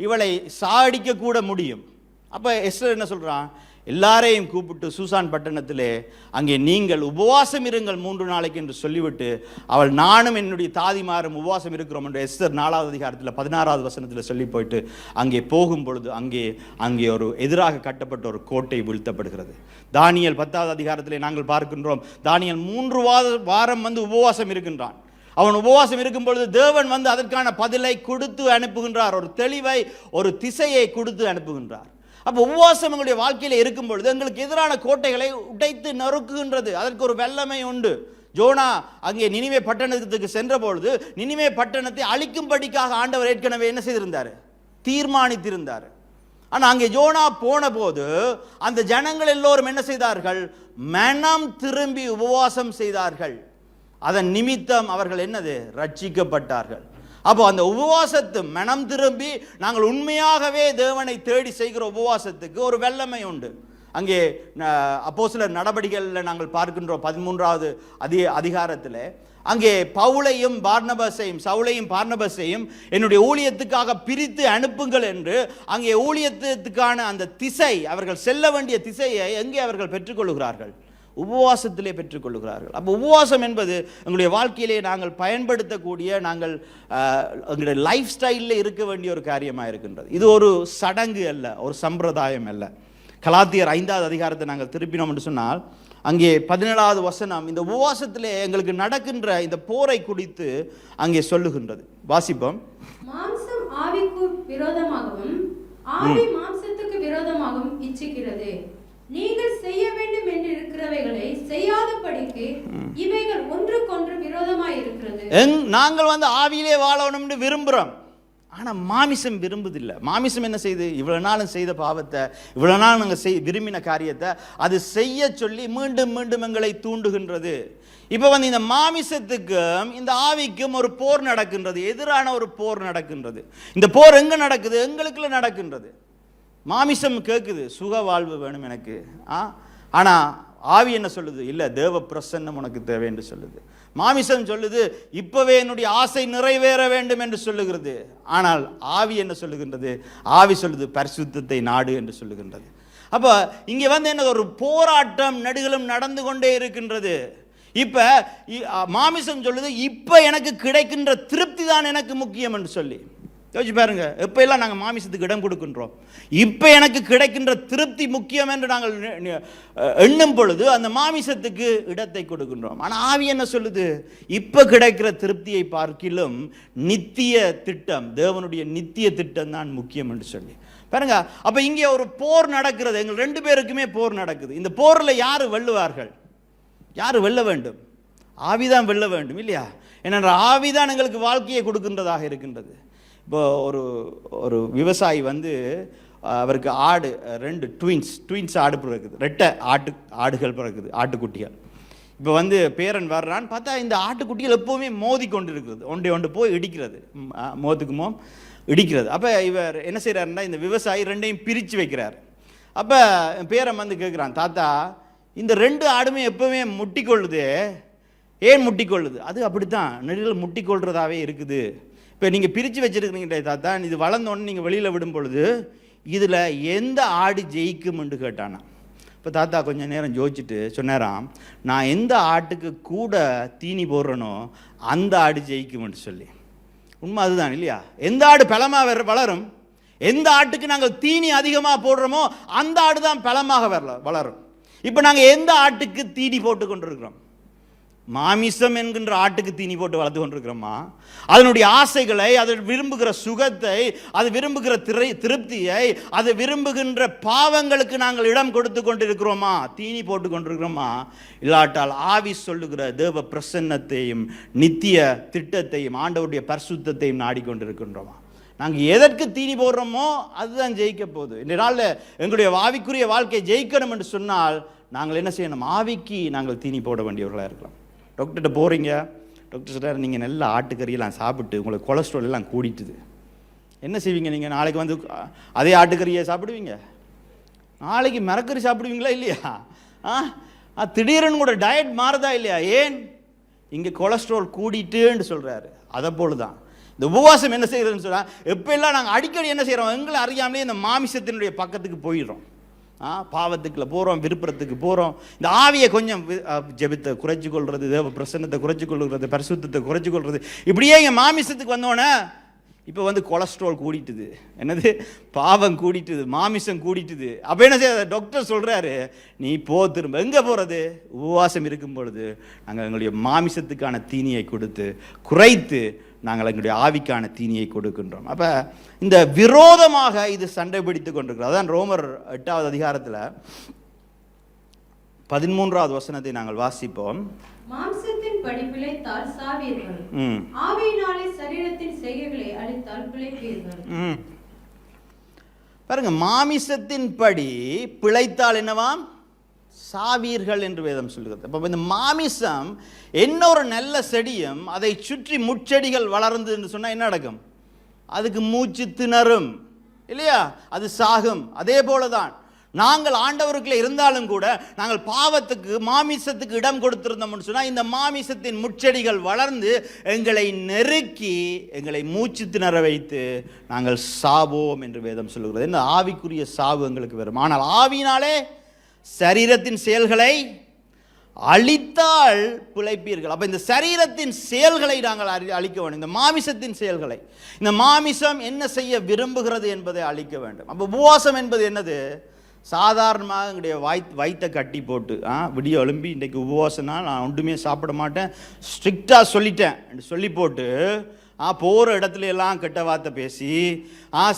இவளை சாடிக்க கூட முடியும். அப்போ எஸ்தர் என்ன சொல்கிறான்? எல்லாரையும் கூப்பிட்டு சூசான் பட்டணத்திலே அங்கே நீங்கள் உபவாசம் இருங்கள் 3 நாளைக்கு என்று சொல்லிவிட்டு அவள் நானும் என்னுடைய தாதிமாரும் உபவாசம் இருக்கிறோம் என்று எஸ்தர் 4வது அதிகாரத்தில் 16வது வசனத்தில் சொல்லி போயிட்டு அங்கே போகும் பொழுது அங்கே ஒரு எதிராக கட்டப்பட்ட ஒரு கோட்டை வீழ்த்தப்படுகிறது. தானியேல் 10வது அதிகாரத்திலே நாங்கள் பார்க்கின்றோம், தானியேல் 3 வாரம் உபவாசம் இருக்கின்றான். அவன் உபவாசம் இருக்கும் பொழுது தேவன் அதற்கான பதிலை கொடுத்து அனுப்புகின்றார், ஒரு தெளிவை ஒரு திசையை கொடுத்து அனுப்புகின்றார். அப்போ உபவாசம் எங்களுடைய வாழ்க்கையில் இருக்கும் பொழுது எங்களுக்கு எதிரான கோட்டைகளை உடைத்து நறுக்குகின்றது. அதற்கு ஒரு வல்லமை உண்டு. ஜோனா அங்கே நினிவே பட்டணத்துக்கு சென்ற பொழுது நினிவே பட்டணத்தை அழிக்கும்படிக்காக ஆண்டவர் ஏற்கனவே என்ன செய்திருந்தார்? தீர்மானித்திருந்தார். ஆனால் அங்கே ஜோனா போன போது அந்த ஜனங்கள் எல்லோரும் என்ன செய்தார்கள்? மனம் திரும்பி உபவாசம் செய்தார்கள். அதன் நிமித்தம் அவர்கள் என்னது? ரட்சிக்கப்பட்டார்கள். அப்போ அந்த உபவாசத்து மனம் திரும்பி நாங்கள் உண்மையாகவே தேவனை தேடி செய்கிற உபவாசத்துக்கு ஒரு வல்லமை உண்டு. அங்கே அப்போஸ்தலர் நடபடிகளில் நாங்கள் பார்க்கின்றோம் 13வது அதிகாரத்தில் அங்கே பவுலையும் பார்னபாசையும் என்னுடைய ஊழியத்துக்காக பிரித்து அனுப்புங்கள் என்று அங்கே ஊழியத்துக்கான அந்த திசை, அவர்கள் செல்ல வேண்டிய திசையை எங்கே அவர்கள் பெற்றுக்கொள்கிறார்கள்? உபவாசத்திலே பெற்றுக்கொள்கிறார்கள். அப்போ உபவாசம் என்பது எங்களுடைய வாழ்க்கையிலே நாங்கள் பயன்படுத்தக்கூடிய, நாங்கள் எங்களுடைய லைஃப் ஸ்டைலில் இருக்க வேண்டிய ஒரு காரியமாக இருக்கின்றது. இது ஒரு சடங்கு அல்ல, ஒரு சம்பிரதாயம் அல்ல. கலாத்தியர் 5வது அதிகாரத்தை நாங்கள் திருப்பினோம் என்று சொன்னால் அங்கே 17வது வசனம் இந்த உபவாசத்திலே எங்களுக்கு நடக்கின்ற இந்த போரை குறித்து அங்கே சொல்லுகின்றது. வாசிப்போம். மாம்சம் ஆவிக்கு விரோதமாகவும் ஆவி மாம்சத்துக்கு விரோதமாகவும் இச்சிக்கிறது. நீங்கள் செய்ய வேண்டும் என்று இருக்கிறவைகளை செய்யாதபடிக்கு இவைகள் ஒன்றுக்கொன்று விரோதமாய் இருக்கிறது. நாங்கள் ஆவியிலே வாழணும் என்று விரும்புகிறோம், ஆனால் மாமிசம் விரும்புதில்லை. மாமிசம் என்ன செய்து? இவ்வளவு நாளும் செய்த பாவத்தை, இவ்வளவு நாள் நாங்கள் விரும்பின காரியத்தை அது செய்ய சொல்லி மீண்டும் மீண்டும் எங்களை தூண்டுகின்றது. இப்போ இந்த மாமிசத்துக்கும் இந்த ஆவிக்கும் ஒரு போர் நடக்கின்றது, எதிரான ஒரு போர் நடக்கின்றது. இந்த போர் எங்க நடக்குது? எங்களுக்குள்ள நடக்கின்றது. மாமிசம் கேட்குது, சுக வாழ்வு வேணும் எனக்கு. ஆனால் ஆவி என்ன சொல்லுது? இல்லை, தேவ பிரசன்னம் உனக்கு தேவை என்று சொல்லுது. மாமிசம் சொல்லுது, இப்பவே என்னுடைய ஆசை நிறைவேற வேண்டும் என்று சொல்லுகிறது. ஆனால் ஆவி என்ன சொல்லுகின்றது? ஆவி சொல்லுது, பரிசுத்தத்தை நாடு என்று சொல்லுகின்றது. அப்போ இங்கே என்ன, ஒரு போராட்டம் நடுகளும் நடந்து கொண்டே இருக்கின்றது. இப்போ மாமிசம் சொல்லுது, இப்போ எனக்கு கிடைக்கின்ற திருப்தி தான் எனக்கு முக்கியம் என்று சொல்லி. யோசிச்சு பாருங்க, எப்போ எல்லாம் நாங்கள் மாமிசத்துக்கு இடம் கொடுக்கின்றோம்? இப்போ எனக்கு கிடைக்கின்ற திருப்தி முக்கியம் என்று நாங்கள் எண்ணும் பொழுது அந்த மாமிசத்துக்கு இடத்தை கொடுக்கின்றோம். ஆனால் ஆவி என்ன சொல்லுது? இப்போ கிடைக்கிற திருப்தியை பார்க்கிலும் நித்திய திட்டம், தேவனுடைய நித்திய திட்டம் தான் முக்கியம் என்று சொல்லி பாருங்க. அப்போ இங்கே ஒரு போர் நடக்கிறது, எங்கள் 2 பேருக்குமே போர் நடக்குது. இந்த போரில் யார் வெல்லுவார்கள்? யார் வெல்ல வேண்டும்? ஆவிதான் வெல்ல வேண்டும், இல்லையா? ஏனென்றால் ஆவிதான் எங்களுக்கு வாழ்க்கையை கொடுக்கின்றதாக இருக்கின்றது. இப்போ ஒரு விவசாயி அவருக்கு ஆடு 2 ட்வின்ஸ் ஆடு பிறகுது, 2 ஆடுகள் பிறகுது, ஆட்டுக்குட்டிகள். இப்போ பேரன் வர்றான்னு பார்த்தா இந்த ஆட்டுக்குட்டிகள் எப்போவுமே மோதி கொண்டு இருக்கிறது, ஒன்று போய் இடிக்கிறது, மோதுக்குமோ இடிக்கிறது. அப்போ இவர் என்ன செய்கிறாருன்னா இந்த விவசாயி 2ஐயும் பிரித்து வைக்கிறார். அப்போ பேரன் கேட்குறான், தாத்தா இந்த 2 ஆடுமே எப்போவுமே முட்டிக்கொள்ளுது, ஏன் முட்டிக்கொள்ளுது? அது அப்படித்தான், நெடுகள் முட்டிக்கொள்றதாவே இருக்குது. இப்போ நீங்கள் பிரித்து வச்சுருக்கிறீங்களே தாத்தா, இது வளர்ந்தோன்னு நீங்கள் வெளியில் விடும் பொழுது இதில் எந்த ஆடு ஜெயிக்கும் என்று கேட்டானா. இப்போ தாத்தா கொஞ்சம் நேரம் யோசிச்சுட்டு சொன்னாராம், நான் எந்த ஆட்டுக்கு கூட தீனி போடுறனோ அந்த ஆடு ஜெயிக்கும்னு சொல்லி. உண்மை அதுதான், இல்லையா? எந்த ஆடு பலமாக வளரும், எந்த ஆட்டுக்கு நாங்கள் தீனி அதிகமாக போடுறோமோ அந்த ஆடு தான் பலமாக வளரும். இப்போ நாங்கள் எந்த ஆட்டுக்கு தீனி போட்டு கொண்டிருக்கிறோம்? மாமிசம் என்கின்ற ஆட்டுக்கு தீனி போட்டு வளர்த்து கொண்டிருக்கிறோமா? அதனுடைய ஆசைகளை, அது விரும்புகிற சுகத்தை, அது விரும்புகிற திருப்தியை, அது விரும்புகின்ற பாவங்களுக்கு நாங்கள் இடம் கொடுத்து கொண்டிருக்கிறோமா? தீனி போட்டு கொண்டிருக்கிறோமா? இல்லாட்டால் ஆவி சொல்லுகிற தேவ பிரசன்னத்தையும் நித்திய திட்டத்தையும் ஆண்டவருடைய பரிசுத்தத்தையும் நாடிக்கொண்டிருக்கின்றோமா? நாங்கள் எதற்கு தீனி போடுறோமோ அதுதான் ஜெயிக்க போகுது. இந்த நாளில் எங்களுடைய ஆவிக்குரிய வாழ்க்கை ஜெயிக்கணும் என்று சொன்னால் நாங்கள் என்ன செய்யணும்? ஆவிக்கு நாங்கள் தீனி போட வேண்டியவர்களாக இருக்கலாம். டாக்டர்கிட்ட போகிறீங்க, டாக்டர் சொல்கிறார், நீங்கள் நல்ல ஆட்டுக்கறியெல்லாம் சாப்பிட்டு உங்களுக்கு கொலஸ்ட்ரால் எல்லாம் கூடிட்டுது. என்ன செய்வீங்க? நீங்கள் நாளைக்கு அதே ஆட்டுக்கறியை சாப்பிடுவீங்க? நாளைக்கு மரக்கறி சாப்பிடுவீங்களா இல்லையா? திடீர்னு கூட டயட் மாறுதா இல்லையா? ஏன்? இங்கே கொலஸ்ட்ரால் கூடிட்டுன்னு சொல்கிறாரு. அதை போல தான் இந்த உபவாசம் என்ன செய்கிறதுன்னு சொன்னால், எப்பெல்லாம் நாங்கள் அடிக்கடி என்ன செய்கிறோம்? எங்களை அறியாமலே இந்த மாமிசத்தினுடைய பக்கத்துக்கு போயிடுறோம். பாவத்துக்குள்ள போகிறோம், விருப்பத்துக்கு போகிறோம். இந்த ஆவியை கொஞ்சம் ஜெபத்தை குறைச்சி கொள்வது, தேவ பிரசன்னத்தை குறைச்சி கொள்வது, பரிசுத்தத்தை குறைச்சி கொள்வது, இப்படியே இங்கே மாமிசத்துக்கு வந்தோன்னே இப்போ வந்து கொலஸ்ட்ரால் கூடிட்டுது, என்னது பாவம் கூடிட்டுது, மாமிசம் கூடிட்டுது. அப்போ என்ன செய்ய டாக்டர் சொல்கிறாரு, நீ திரும்ப எங்கே போகிறது? உபவாசம் இருக்கும் பொழுது நாங்கள் எங்களுடைய மாமிசத்துக்கான தீனியை கொடுத்து குறைத்து நாங்கள் எங்களுடைய ஆவிக்கான தீனியை கொடுக்கின்றோம். அப்போ இந்த விரோதமாக இது சண்டை பிடித்து கொண்டிருக்கிறோம். அதான் ரோமர் 8வது அதிகாரத்தில் 13வது வசனத்தை நாங்கள் வாசிப்போம். மாம்சத்தின் படி பிழைத்தால் சாவீர்கள், ஆவியினாலே சரீரத்தின் செய்கைகளை அழித்தால் பிழைப்பீர்கள். பாருங்க, மாமிசத்தின் படி பிழைத்தால் என்னவாம்? சாவீர்கள் என்று வேதம் சொல்லுகிறது. அப்போ இந்த மாமிசம் என்ன ஒரு நல்ல செடியும் அதை சுற்றி முட்செடிகள் வளர்ந்து என்று சொன்னால் என்ன நடக்கும்? அதுக்கு மூச்சு திணறும் இல்லையா? அது சாகும். அதே போல தான் நாங்கள் ஆண்டவருக்குள்ளே இருந்தாலும் கூட நாங்கள் பாவத்துக்கு மாமிசத்துக்கு இடம் கொடுத்திருந்தோம்னு சொன்னால் இந்த மாமிசத்தின் முட்செடிகள் வளர்ந்து எங்களை நெருக்கி எங்களை மூச்சு திணற வைத்து நாங்கள் சாவோம் என்று வேதம் சொல்லுகிறது. இந்த ஆவிக்குரிய சாவு எங்களுக்கு வரும். ஆனால் ஆவியினாலே சரீரத்தின் செயல்களை அழித்தால் பிழைப்பீர்கள். அப்போ இந்த சரீரத்தின் செயல்களை நாங்கள் அழிக்க வேண்டும். இந்த மாமிசத்தின் செயல்களை, இந்த மாமிசம் என்ன செய்ய விரும்புகிறது என்பதை அழிக்க வேண்டும். அப்போ உபவாசம் என்பது என்னது? சாதாரணமாக எங்களுடைய வயிற்றை கட்டி போட்டு விடிய எழும்பி இன்றைக்கு உபவாசம்னா நான் ஒன்றுமே சாப்பிட மாட்டேன், ஸ்ட்ரிக்டாக சொல்லிட்டேன் என்று சொல்லி போட்டு போகிற இடத்துல எல்லாம் கெட்ட வார்த்தை பேசி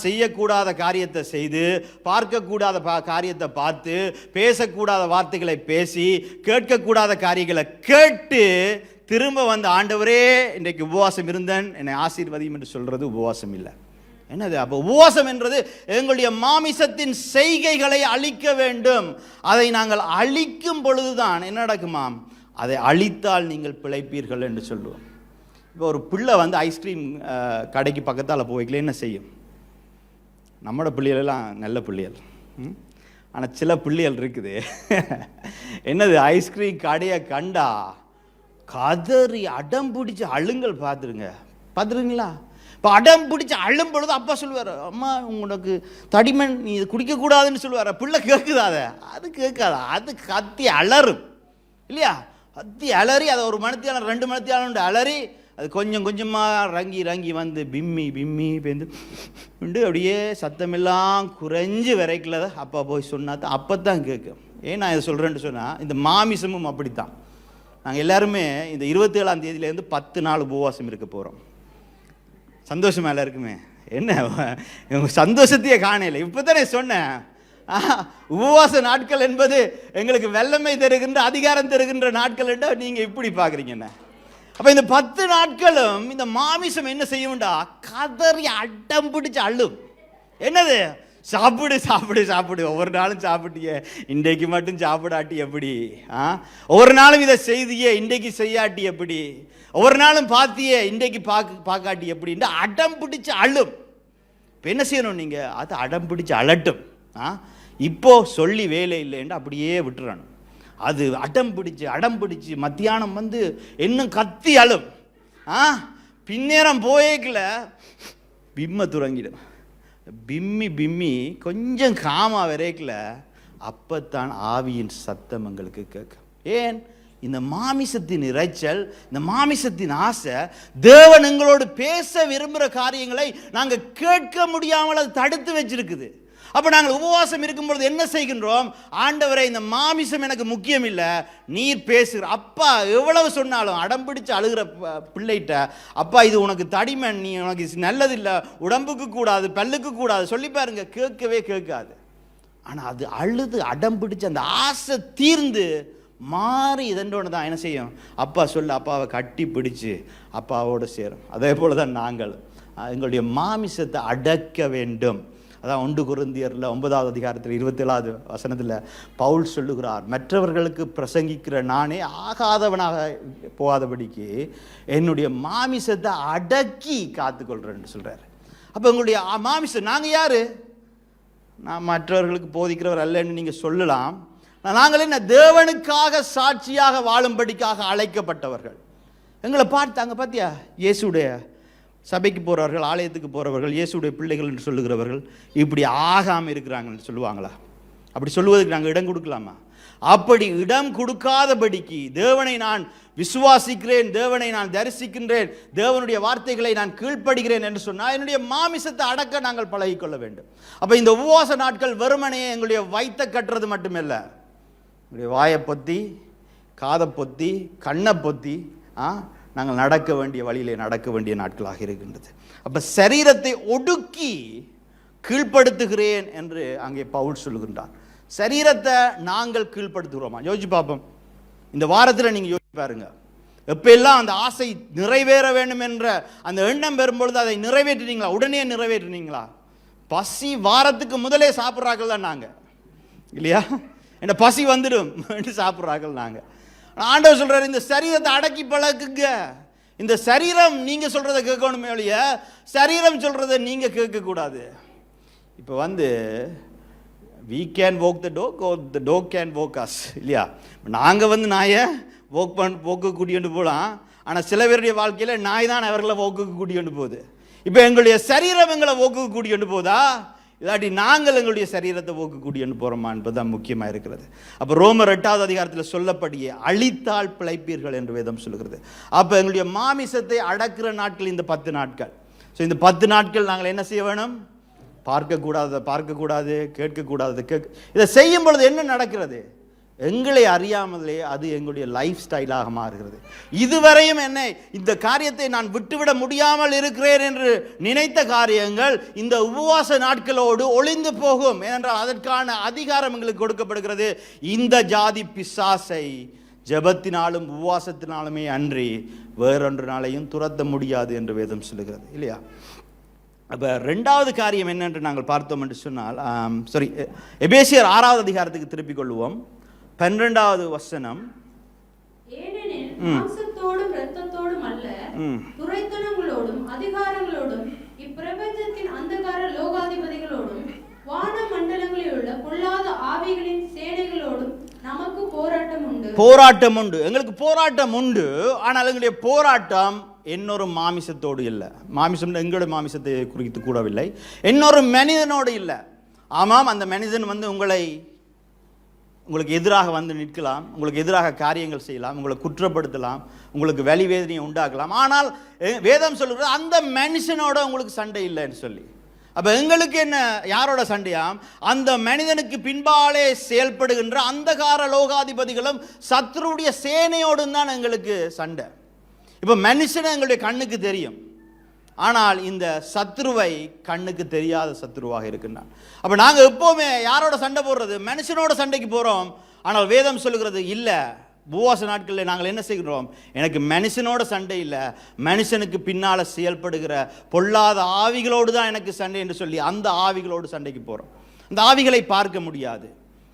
செய்யக்கூடாத காரியத்தை செய்து பார்க்கக்கூடாத காரியத்தை பார்த்து பேசக்கூடாத வார்த்தைகளை பேசி கேட்கக்கூடாத காரியங்களை கேட்டு திரும்ப வந்து ஆண்டவரே இன்றைக்கு உபவாசம் இருந்தேன் என்னை ஆசீர்வதியும் என்று சொல்கிறது உபவாசம் இல்லை. என்னது? அப்போ உபவாசம் என்றது எங்களுடைய மாமிசத்தின் செய்கைகளை அழிக்க வேண்டும். அதை நாங்கள் அழிக்கும் பொழுதுதான் என்ன நடக்குமாம்? அதை அழித்தால் நீங்கள் பிழைப்பீர்கள் என்று சொல்லுவோம். இப்போ ஒரு பிள்ளை வந்து ஐஸ்கிரீம் கடைக்கு பக்கத்தால் போய்க்கல என்ன செய்யும்? நம்மளோட பிள்ளைகளெல்லாம் நல்ல பிள்ளைகள், ஆனால் சில பிள்ளைகள் இருக்குது என்னது, ஐஸ்கிரீம் கடையை கண்டா கதறி அடம் பிடிச்சி அழுங்கள் பார்த்துருங்களா? இப்போ அடம் பிடிச்சி அழும் பொழுது அப்பா சொல்லுவார், அம்மா உனக்கு தடிமன் நீ இது குடிக்கக்கூடாதுன்னு சொல்லுவார். பிள்ளை கேட்குதா? அது கேட்காதா? அது கத்தி அலறும் இல்லையா? கத்தி அலறி அதை ஒரு மணித்தியாலம் 2 மணித்தியாலம் அலறி அது கொஞ்சம் கொஞ்சமாக ரங்கி வந்து பிம்மி பேந்து அப்படியே சத்தமெல்லாம் குறைஞ்சி வரைக்கல அப்பா போய் சொன்னா அப்போ தான் கேட்கும். ஏன் நான் இதை சொல்கிறேன்னு சொன்னால், இந்த மாமிசமும் அப்படித்தான். நாங்கள் எல்லாருமே இந்த 27ஆம் தேதியிலேருந்து 10 நாள் உபவாசம் இருக்க போகிறோம். சந்தோஷமா எல்லாருக்குமே? என்ன சந்தோஷத்தையே காணல. இப்போ தானே சொன்னேன், உபவாச நாட்கள் என்பது எங்களுக்கு வெள்ளமை தருகின்ற அதிகாரம் தருகின்ற நாட்கள் என்று நீங்கள் இப்படி பார்க்குறீங்க. என்ன அப்போ இந்த 10 நாட்களும் இந்த மாமிசம் என்ன செய்யும்டா? கதறி அடம் பிடிச்சு அள்ளும். என்னது? சாப்பிடு ஒவ்வொரு நாளும் சாப்பிட்டிய, இன்றைக்கு மட்டும் சாப்பிடாட்டி எப்படி? ஒவ்வொரு நாளும் இதை செய்தியே, இன்றைக்கு செய்யாட்டி எப்படி? ஒவ்வொரு நாளும் பார்த்தியே, இன்றைக்கு பார்க்காட்டி எப்படின்ட்டு அடம் பிடிச்சு அள்ளும். இப்போ என்ன செய்யணும்? நீங்கள் அது அடம் பிடிச்சு அழட்டும். இப்போ சொல்லி வேலை இல்லைன்னு அப்படியே விட்டுறணும். அது அடம் பிடிச்சு மத்தியானம் வந்து இன்னும் கத்தி அழும். பின்னேரம் போயேக்கல பிம்ம துறங்கிடும். பிம்மி கொஞ்சம் காமா வரைக்கல அப்பத்தான் ஆவியின் சத்தம் எங்களுக்கு கேட்கும். ஏன்? இந்த மாமிசத்தின் இறைச்சல், இந்த மாமிசத்தின் ஆசை தேவன் எங்களோடு பேச விரும்புகிற காரியங்களை நாங்கள் கேட்க முடியாமல் அது தடுத்து வச்சிருக்குது. அப்போ நாங்கள் உபவாசம் இருக்கும்பொழுது என்ன செய்கின்றோம்? ஆண்டவரை, இந்த மாமிசம் எனக்கு முக்கியம் இல்லை, நீர் பேசுகிற அப்பா எவ்வளவு சொன்னாலும் அடம் பிடிச்சு அழுகிற பிள்ளைகிட்ட, அப்பா இது உனக்கு தடிமன், நீ உனக்கு நல்லதில்லை, உடம்புக்கு கூடாது, பல்லுக்கு கூடாது சொல்லி பாருங்க, கேட்கவே கேட்காது. ஆனால் அது அழுது அடம் பிடிச்சு அந்த ஆசை தீர்ந்து மாறி இதன்றோன்னு தான் என்ன செய்யும்? அப்பா சொல்ல அப்பாவை கட்டி பிடிச்சு அப்பாவோடு சேரும். அதே போல தான் நாங்கள் எங்களுடைய மாமிசத்தை அடக்க வேண்டும். அதான் 1 கொரிந்தியரில் 9வது அதிகாரத்தில் 27வது வசனத்தில் பவுல் சொல்லுகிறார், மற்றவர்களுக்கு பிரசங்கிக்கிற நானே ஆகாதவனாக போகாதபடிக்கு என்னுடைய மாமிசத்தை அடக்கி காத்துக்கொள்கிறேன்னு சொல்கிறார். அப்போ எங்களுடைய மாமிசம், நாங்கள் யார்? நான் மற்றவர்களுக்கு போதிக்கிறவர் அல்லன்னு நீங்கள் சொல்லலாம். நாங்கள் என்ன? தேவனுக்காக சாட்சியாக வாழும்படிக்காக அழைக்கப்பட்டவர்கள். எங்களை பார்த்தாங்க பார்த்தியா, இயேசுடைய சபைக்கு போகிறவர்கள், ஆலயத்துக்கு போகிறவர்கள், இயேசுடைய பிள்ளைகள் என்று சொல்லுகிறவர்கள் இப்படி ஆகாமல் இருக்கிறாங்கன்னு சொல்லுவாங்களா? அப்படி சொல்லுவதற்கு நாங்கள் இடம் கொடுக்கலாமா? அப்படி இடம் கொடுக்காதபடிக்கு தேவனை நான் விசுவாசிக்கிறேன், தேவனை நான் தரிசிக்கின்றேன், தேவனுடைய வார்த்தைகளை நான் கீழ்ப்படுகிறேன் என்று சொன்னால் என்னுடைய மாமிசத்தை அடக்க நாங்கள் பழகிக்கொள்ள வேண்டும். அப்போ இந்த உபவாச நாட்கள் வெறுமனையே எங்களுடைய வயிற்றை கட்டுறது மட்டுமல்ல, எங்களுடைய வாயை பொத்தி, காதை பொத்தி, கண்ணை பொத்தி நாங்கள் நடக்க வேண்டிய வழியிலே நடக்க வேண்டிய நாட்களாக இருக்கின்றது. அப்போ சரீரத்தை ஒடுக்கி கீழ்ப்படுத்துகிறேன் என்று அங்கே பவுல் சொல்லுகின்றார். சரீரத்தை நாங்கள் கீழ்ப்படுத்துகிறோமா? யோசிச்சு பார்ப்போம். இந்த வாரத்தில் நீங்கள் யோசிச்சு பாருங்க, எப்பெல்லாம் அந்த ஆசை நிறைவேற வேண்டும் என்ற அந்த எண்ணம் வரும்பொழுது அதை நிறைவேற்றினீங்களா? உடனே நிறைவேற்றினீங்களா? பசி வாரத்துக்கு முதலே சாப்பிட்றாக்கள் தான் நாங்கள், இல்லையா? என்ன பசி வந்துடும் என்று சாப்பிட்றாக்கள் நாங்கள். ஆண்டவர் சொல்றாரு, இந்த சரீரத்தை அடக்கி பழக்குங்க. இந்த சரீரம் நீங்க சொல்றதை கேட்கணுமே ஒழிய சரீரம் சொல்றதை நீங்க கேட்கக்கூடாது. இப்போ we can walk the dog or the dog can walk us, இல்லையா? நாங்கள் நாயை போக்கு கூட்டிகிட்டு போகலாம், ஆனால் சில பேருடைய வாழ்க்கையில் நாய் தான் அவர்களை போக்குக்கு கூட்டிகிட்டு போகுது. இப்போ எங்களுடைய சரீரம் எங்களை போக்குக்கு கூட்டிகிட்டு போதா, இல்லாட்டி நாங்கள் எங்களுடைய சரீரத்தை போக்கு கூட்டிகிட்டு போகிறோமா என்பதுதான் முக்கியமாக இருக்கிறது. அப்போ ரோமர் 8வது அதிகாரத்தில் சொல்லப்படியே அழித்தால் பிழைப்பீர்கள் என்று வேதம் சொல்லுகிறது. அப்போ எங்களுடைய மாமிசத்தை அடக்கிற நாட்கள் இந்த 10 நாட்கள். ஸோ இந்த 10 நாட்கள் நாங்கள் என்ன செய்ய வேணும்? பார்க்கக்கூடாது, கேட்கக்கூடாது. இதை செய்யும் பொழுது என்ன நடக்கிறது? எங்களை அறியாமலே அது எங்களுடைய லைஃப் ஸ்டைலாக மாறுகிறது. இதுவரையும் என்னை இந்த காரியத்தை நான் விட்டுவிட முடியாமல் இருக்கிறேன் என்று நினைத்த காரியங்கள் இந்த உபவாச நாட்களோடு ஒளிந்து போகும். ஏனென்றால் அதற்கான அதிகாரம் எங்களுக்கு கொடுக்கப்படுகிறது. இந்த ஜாதி பிசாசை ஜெபத்தினாலும் உபவாசத்தினாலுமே அன்றி வேறொன்றினாலையும் துரத்த முடியாது என்று வேதம் சொல்லுகிறது, இல்லையா? அப்போ 2வது காரியம் என்னென்று நாங்கள் பார்த்தோம் என்று சொன்னால், எபேசியர் 6வது அதிகாரத்துக்கு திருப்பிக் கொள்வோம். 12வது வசனம். ஏனெனில் மாம்சத்தோடும் இரத்தத்தோடும் அல்ல, துரைத்தனங்களோடும் அதிகாரங்களோடும் இப்பிரபஞ்சத்தின் அந்தகார லோகாதிபதிகளோடும் வான மண்டலங்களில் உள்ள பொல்லாத ஆவிகளின் சேனைகளோடும் நமக்கு போராட்டம் உண்டு. எங்களுக்கு போராட்டம் உண்டு. ஆனால் எங்களுடைய போராட்டம் இன்னொரு மாமிசத்தோடு இல்லை. மாமிசம் எங்களுடைய மாமிசத்தை குறித்து கூடவில்லை, இன்னொரு மனிதனோடு இல்லை. ஆமாம், அந்த மனிதன் உங்களுக்கு எதிராக நிற்கலாம், உங்களுக்கு எதிராக காரியங்கள் செய்யலாம், உங்களை குற்றப்படுத்தலாம், உங்களுக்கு வலி வேதனையை உண்டாக்கலாம். ஆனால் வேதம் சொல்லுகிறது அந்த மனுஷனோட உங்களுக்கு சண்டை இல்லைன்னு சொல்லி. அப்போ எங்களுக்கு என்ன, யாரோட சண்டையாம்? அந்த மனிதனுக்கு பின்பாலே செயல்படுகின்ற அந்தகார லோகாதிபதிகளும் சத்ருடைய சேனையோடும் தான் எங்களுக்கு சண்டை. இப்போ மனுஷனை எங்களுடைய கண்ணுக்கு தெரியும், ஆனால் இந்த சத்ருவை கண்ணுக்கு தெரியாத சத்ருவாக இருக்கின்றான். அப்போ நாங்கள் எப்போவுமே யாரோட சண்டை போடுறது? மனுஷனோட சண்டைக்கு போகிறோம். ஆனால் வேதம் சொல்லுகிறது இல்லை, உபவாச நாட்களில் நாங்கள் என்ன செய்கிறோம்? எனக்கு மனுஷனோட சண்டை இல்லை, மனுஷனுக்கு பின்னால் செயல்படுகிற பொல்லாத ஆவிகளோடு தான் எனக்கு சண்டை என்று சொல்லி அந்த ஆவிகளோடு சண்டைக்கு போகிறோம். அந்த ஆவிகளை பார்க்க முடியாது,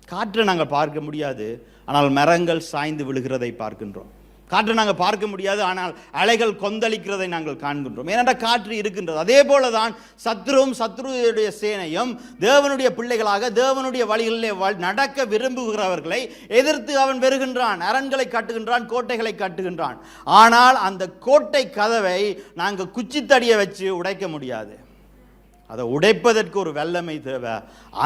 காற்றை நாங்கள் பார்க்க முடியாது, ஆனால் மரங்கள் சாய்ந்து விழுகிறதை பார்க்கின்றோம். காற்றை நாங்கள் பார்க்க முடியாது, ஆனால் அலைகள் கொந்தளிக்கிறதை நாங்கள் காண்கின்றோம். ஏனென்றால் காற்று இருக்கின்றது. அதே போல தான் சத்ருடைய சேனையும் தேவனுடைய பிள்ளைகளாக தேவனுடைய வழிகளிலே நடக்க விரும்புகிறவர்களை எதிர்த்து அவன் வருகின்றான், அரண்களை கட்டுகின்றான், கோட்டைகளை கட்டுகின்றான். ஆனால் அந்த கோட்டை கதவை நாங்கள் குச்சித்தடியை வச்சு உடைக்க முடியாது. அதை உடைப்பதற்கு ஒரு வல்லமை தேவை.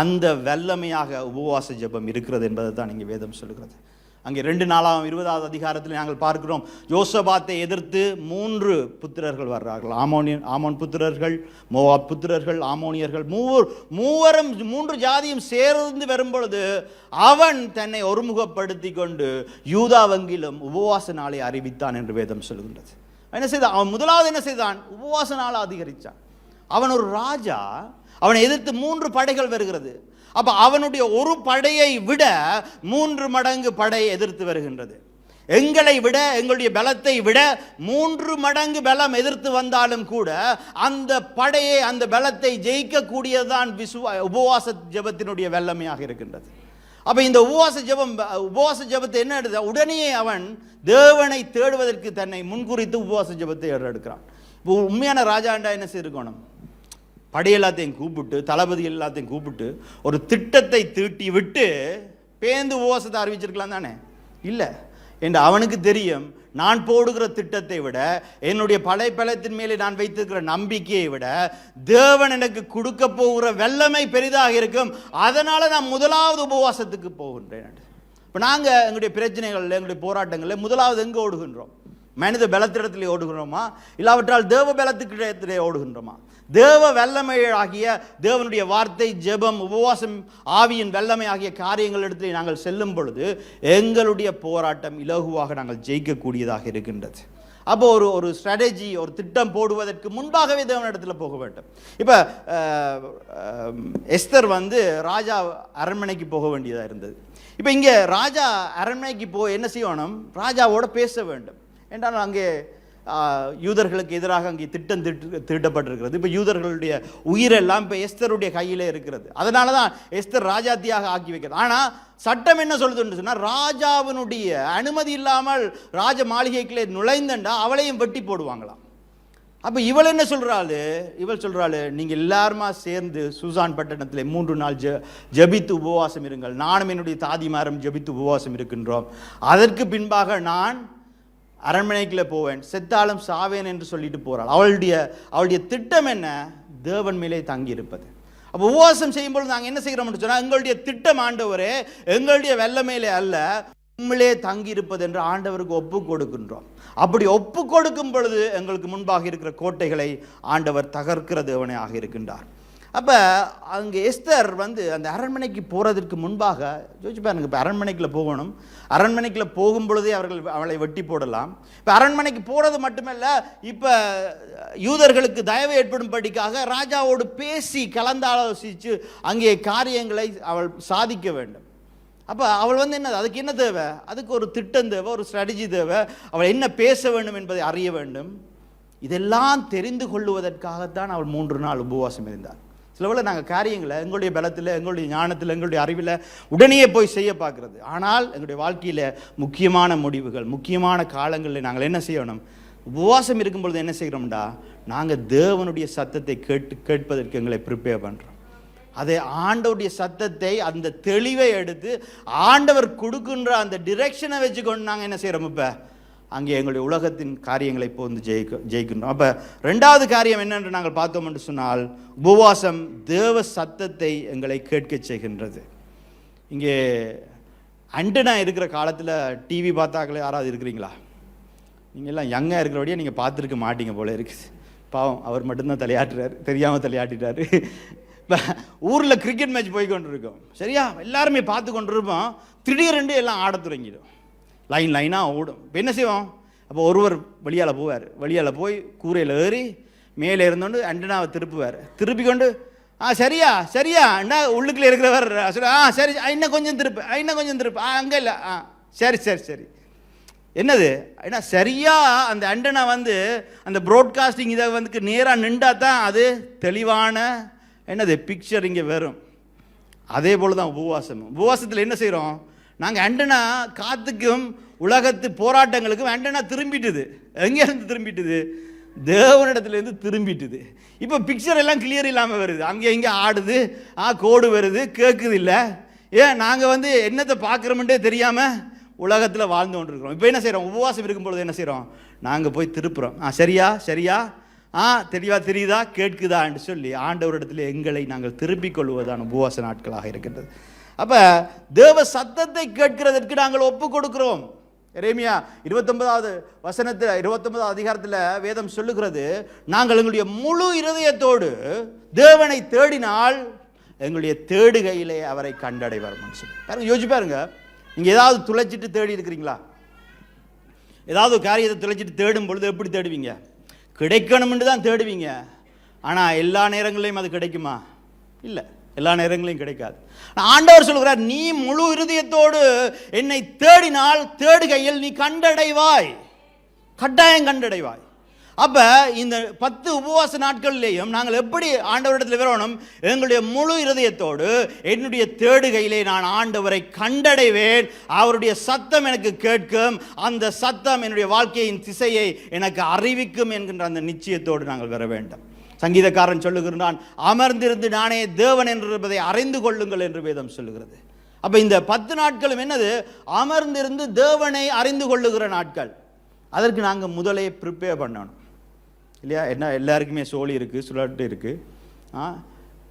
அந்த வல்லமையாக உபவாச ஜெபம் இருக்கிறது என்பதை தான் இங்கே வேதம் சொல்லுகிறது. அங்கே 2 நாளாகவும் 20வது அதிகாரத்தில் நாங்கள் பார்க்கிறோம், யோசபாத்தை எதிர்த்து 3 புத்திரர்கள் வர்றார்கள். ஆமோன் புத்திரர்கள், மோவாப் புத்திரர்கள், ஆமோனியர்கள், மூவரும் 3 ஜாதியும் சேர்ந்து வரும்பொழுது அவன் தன்னை ஒருமுகப்படுத்தி கொண்டு யூதாவெங்கிலும் உபவாச நாளை அறிவித்தான் என்று வேதம் சொல்கின்றது. என்ன செய்தான் அவன்? முதலாவது என்ன செய்தான்? உபவாச நாளை அதிகரித்தான். அவன் ஒரு ராஜா, அவனை எதிர்த்து 3 படைகள் வருகிறது. அப்ப அவனுடைய ஒரு படையை விட 3 மடங்கு படை எதிர்த்து வருகின்றது. எங்களை விட, எங்களுடைய பலத்தை விட 3 மடங்கு பலம் எதிர்த்து வந்தாலும் கூட அந்த படையை, அந்த பலத்தை ஜெயிக்கக்கூடியதுதான் உபவாச ஜெபத்தினுடைய வல்லமையாக இருக்கின்றது. அப்ப இந்த உபவாச ஜெபத்தை என்ன எடுத்த உடனே அவன் தேவனை தேடுவதற்கு தன்னை முன்குறித்து உபவாச ஜெபத்தை எடுக்கிறான். உண்மையான ராஜாண்டா என்ன செய்திருக்கணும்? படை எல்லாத்தையும் கூப்பிட்டு, தளபதி எல்லாத்தையும் கூப்பிட்டு ஒரு திட்டத்தை தீட்டி விட்டு பேந்து உபவாசத்தை அறிவிச்சிருக்கலாம் தானே? இல்லை, என்று அவனுக்கு தெரியும், நான் போடுகிற திட்டத்தை விட, என்னுடைய படைப்பலத்தின் மேலே நான் வைத்திருக்கிற நம்பிக்கையை விட தேவன் எனக்கு கொடுக்க போகிற வல்லமை பெரிதாக இருக்கும். அதனால நான் முதலாவது உபவாசத்துக்கு போகின்றேன். இப்போ நாங்கள் எங்களுடைய பிரச்சனைகளில், எங்களுடைய போராட்டங்களில் முதலாவது எங்கே ஓடுகின்றோம்? மனித பலத்திடத்திலே ஓடுகிறோமா, இல்லாவிட்டால் தேவ பலத்துக்கிடத்திலே ஓடுகின்றோமா? தேவ வல்லமை ஆகிய தேவனுடைய வார்த்தை, ஜெபம், உபவாசம், ஆவியின் வல்லமை ஆகிய காரியங்கள் இடத்திலே நாங்கள் செல்லும் பொழுது எங்களுடைய போராட்டம் இலகுவாக நாங்கள் ஜெயிக்கக்கூடியதாக இருக்கின்றது. அப்போ ஒரு ஸ்ட்ராட்டஜி, ஒரு திட்டம் போடுவதற்கு முன்பாகவே தேவனிடத்தில் போக வேண்டும். இப்போ எஸ்தர் ராஜா அரண்மனைக்கு போக வேண்டியதாக இருந்தது. இப்போ இங்கே ராஜா அரண்மனைக்கு என்ன செய்யணும்? ராஜாவோட பேச வேண்டும். என்றால் அங்கே யூதர்களுக்கு எதிராக அங்கே திட்டம் தீட்டப்பட்டிருக்கிறது. இப்போ யூதர்களுடைய உயிரெல்லாம் இப்போ எஸ்தருடைய கையிலே இருக்கிறது. அதனால தான் எஸ்தர் ராஜாத்தியாக ஆக்கி வைக்கிறது. ஆனால் சட்டம் என்ன சொல்லுதுன்னு சொன்னால், ராஜாவினுடைய அனுமதி இல்லாமல் ராஜ மாளிகைக்குள்ளே நுழைந்தண்டா அவளையும் வெட்டி போடுவாங்களாம். அப்போ இவள் என்ன சொல்கிறாள்? இவள் சொல்கிறாள், நீங்கள் எல்லாருமா சேர்ந்து சூசான் பட்டணத்தில் 3 நாள் ஜபித்து உபவாசம் இருங்கள். நானும் என்னுடைய தாதிமாரும் ஜபித்து உபவாசம் இருக்கின்றோம். அதற்கு பின்பாக நான் அரண்மனைக்குள்ளே போவேன், செத்தாலும் சாவேன் என்று சொல்லிட்டு போகிறாள். அவளுடைய திட்டம் என்ன? தேவன் மேலே தங்கி இருப்பது. அப்போ உபவாசம் செய்யும்போது நாங்கள் என்ன செய்கிறோம்னு சொன்னால், எங்களுடைய திட்டம் ஆண்டவரே எங்களுடைய வெள்ளமேலே அல்ல, உண்மையிலே தங்கி இருப்பது என்று ஆண்டவருக்கு ஒப்பு கொடுக்கின்றோம். அப்படி ஒப்பு கொடுக்கும் பொழுது எங்களுக்கு முன்பாக இருக்கிற கோட்டைகளை ஆண்டவர் தகர்க்கிற தேவனே ஆக இருக்கின்றார். அப்போ அங்கே எஸ்தர் அந்த அரண்மனைக்கு போகிறதுக்கு முன்பாக யோசிச்சு பாருங்க. இப்போ அரண்மனைக்குள்ளே போகணும், அரண்மனைக்குள்ளே போகும் பொழுதே அவளை வெட்டி போடலாம். இப்போ அரண்மனைக்கு போகிறது மட்டுமல்ல, இப்போ யூதர்களுக்கு தயவு ஏற்படும்படிக்காக ராஜாவோடு பேசி கலந்தாலோசித்து அங்கே காரியங்களை அவள் சாதிக்க வேண்டும். அப்போ அவள் என்ன, அதுக்கு என்ன தேவை? அதுக்கு ஒரு திட்டம் தேவை, ஒரு ஸ்ட்ராட்டஜி தேவை. அவள் என்ன பேச வேண்டும் என்பதை அறிய வேண்டும். இதெல்லாம் தெரிந்து கொள்வதற்காகத்தான் அவள் 3 நாள் உபவாசம் இருந்தார். சில வேளை நாங்கள் காரியங்களை எங்களுடைய பலத்தில், எங்களுடைய ஞானத்தில், எங்களுடைய அறிவில் உடனே போய் செய்ய பார்க்குறது. ஆனால் எங்களுடைய வாழ்க்கையில் முக்கியமான முடிவுகள், முக்கியமான காலங்களில் நாங்கள் என்ன செய்யணும்? உபவாசம் இருக்கும்பொழுது என்ன செய்கிறோம்டா, நாங்கள் தேவனுடைய சத்தத்தை கேட்பதற்கு எங்களை ப்ரிப்பேர் பண்ணுறோம். அதை ஆண்டவருடைய சத்தத்தை, அந்த தெளிவை எடுத்து ஆண்டவர் கொடுக்கின்ற அந்த டிரெக்ஷனை வச்சுக்கொண்டு நாங்கள் என்ன செய்கிறோம்? இப்போ அங்கே எங்களுடைய உலகத்தின் காரியங்களை இப்போ ஜெயிக்கின்றோம். அப்போ 2வது காரியம் என்னென்று நாங்கள் பார்த்தோம் என்று சொன்னால், உபவாசம் தேவ சத்தத்தை எங்களை கேட்க செய்கின்றது. இங்கே அண்டனா இருக்கிற காலத்தில் டிவி பார்த்தாக்களே யாராவது இருக்கிறீங்களா? நீங்கள் எல்லாம் யங்காக இருக்கிறபடியே நீங்கள் பார்த்துருக்க மாட்டீங்க போல இருக்குது. பாவம், அவர் மட்டும்தான் தலையாட்டுறாரு, தெரியாமல் தலையாட்டிட்டாரு. இப்போ ஊரில் கிரிக்கெட் மேட்ச் போய் கொண்டு இருக்கோம், சரியா? எல்லாருமே பார்த்து கொண்டு இருப்போம். திடீரென்று எல்லாம் ஆட தொடங்கிடும், லைனாக ஓடும். இப்போ என்ன செய்வோம்? அப்போ ஒருவர் வெளியால் போய் கூரையில் ஏறி மேலே இருந்தோண்டு அண்டனாவை திருப்பி கொண்டு சரியா என்ன உள்ளுக்குள்ளே இருக்கிறவர் சொல்ல, சரி இன்னும் கொஞ்சம் திருப்பு அங்கே இல்லை, சரி என்னது ஏன்னா சரியா அந்த அண்டனா அந்த ப்ராட்காஸ்டிங் இதை நேராக நின்றா தான் அது தெளிவான என்னது பிக்சர் இங்கே வரும். அதே போல் தான் உபவாசத்தில் என்ன செய்கிறோம்? நாங்கள் அண்டனா காத்துக்கும் உலகத்து போராட்டங்களுக்கும் அண்டனா திரும்பிட்டுது. எங்கேருந்து திரும்பிட்டுது? தேவனிடத்துலேருந்து திரும்பிட்டுது. இப்போ பிக்சர் எல்லாம் கிளியர் இல்லாமல் வருது, அங்கே இங்கே ஆடுது, கோடு வருது, கேட்குது இல்லை. ஏன் நாங்கள் என்னத்தை பார்க்குறோம்ன்றே தெரியாமல் உலகத்தில் வாழ்ந்து கொண்டிருக்கிறோம். இப்போ என்ன செய்கிறோம்? உபவாசம் இருக்கும்பொழுது என்ன செய்கிறோம்? நாங்கள் போய் திருப்புறோம். சரியா தெளிவாக தெரியுதா, கேட்குதா என்று சொல்லி ஆண்டவரிடத்தில் எங்களை நாங்கள் திருப்பிக் கொள்வதான உபவாச நாட்களாக இருக்கின்றது. அப்போ தேவ சத்தத்தை கேட்கிறதற்கு நாங்கள் ஒப்பு கொடுக்கிறோம். எரேமியா 29வது வசனத்தில் 29வது அதிகாரத்தில் வேதம் சொல்லுகிறது, நாங்கள் எங்களுடைய முழு இருதயத்தோடு தேவனை தேடினால் எங்களுடைய தேடுகையிலே அவரை கண்டடைவார். பாருங்க, யோசிச்சு பாருங்க. நீங்கள் ஏதாவது துளைச்சிட்டு தேடி இருக்கிறீங்களா? ஏதாவது காரியத்தை துளைச்சிட்டு தேடும் பொழுது எப்படி தேடுவீங்க? கிடைக்கணும்னு தான் தேடுவீங்க. ஆனால் எல்லா நேரங்களையும் அது கிடைக்குமா? இல்லை, எல்லா நேரங்களையும் கிடைக்காது. ஆண்டவர் சொல்கிறார், நீ முழு இருதயத்தோடு என்னை தேடினால் தேடுகையில் நீ கண்டடைவாய், கட்டாயம் கண்டடைவாய். அப்போ இந்த 10 உபவாச நாட்கள்லேயும் நாங்கள் எப்படி ஆண்டவரிடத்தில் வரணும்? எங்களுடைய முழு இருதயத்தோடு என்னுடைய தேடுகையிலே நான் ஆண்டவரை கண்டடைவேன், அவருடைய சத்தம் எனக்கு கேட்கும், அந்த சத்தம் என்னுடைய வாழ்க்கையின் திசையை எனக்கு அறிவிக்கும் என்கின்ற அந்த நிச்சயத்தோடு நாங்கள் வர வேண்டும். சங்கீதக்காரன் சொல்லுகிறான், அமர்ந்திருந்து நானே தேவன் என்பதை அறிந்து கொள்ளுங்கள் என்று வேதம் சொல்லுகிறது. அப்போ இந்த 10 நாட்களும் என்னது? அமர்ந்திருந்து தேவனை அறிந்து கொள்ளுகிற நாட்கள். அதற்கு நாங்கள் முதலே ப்ரிப்பேர் பண்ணணும் இல்லையா? என்ன எல்லாருக்குமே சோழி இருக்குது, சுழட்டு இருக்குது.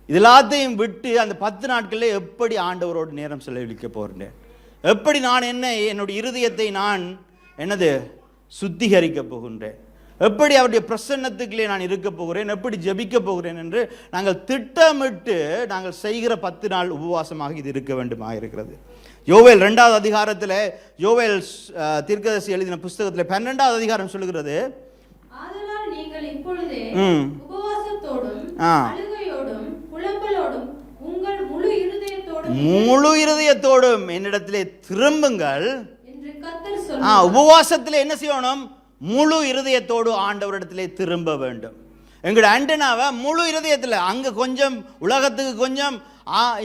இது எல்லாத்தையும் விட்டு அந்த 10 நாட்களில் எப்படி ஆண்டவரோடு நேரம் செலவழிக்க போகிறேன், எப்படி நான் என்னுடைய இருதயத்தை நான் சுத்திகரிக்க போகின்றேன், எப்படி அவருடைய பிரசன்னத்துக்குள்ளே நான் இருக்க போகிறேன், எப்படி ஜெபிக்க போகிறேன் என்று நாங்கள் திட்டமிட்டு நாங்கள் செய்கிற 10 நாள் உபவாசமாக இது இருக்க வேண்டுமாக இருக்கிறது. யோவேல் 2வது அதிகாரத்தில், யோவேல் தீர்க்கதரிசி எழுதின புஸ்தகத்தில் 12வது அதிகாரம் சொல்லுகிறது, ஆதலால் நீங்கள் இப்பொழுதே உபவாசத்தோடும் அழுகையோடும் புலம்பலோடும் உங்கள் முழு இருதயத்தோடும் என்னிடத்திலே திரும்புங்கள் என்று கர்த்தர் சொல்கிறார். உபவாசத்தில் என்ன செய்யணும்? முழு இருதயத்தோடு ஆண்டவரிடத்திலே திரும்ப வேண்டும். எங்களோட ஆண்டனாவை முழு இருதயத்தில், அங்கே கொஞ்சம் உலகத்துக்கு கொஞ்சம்,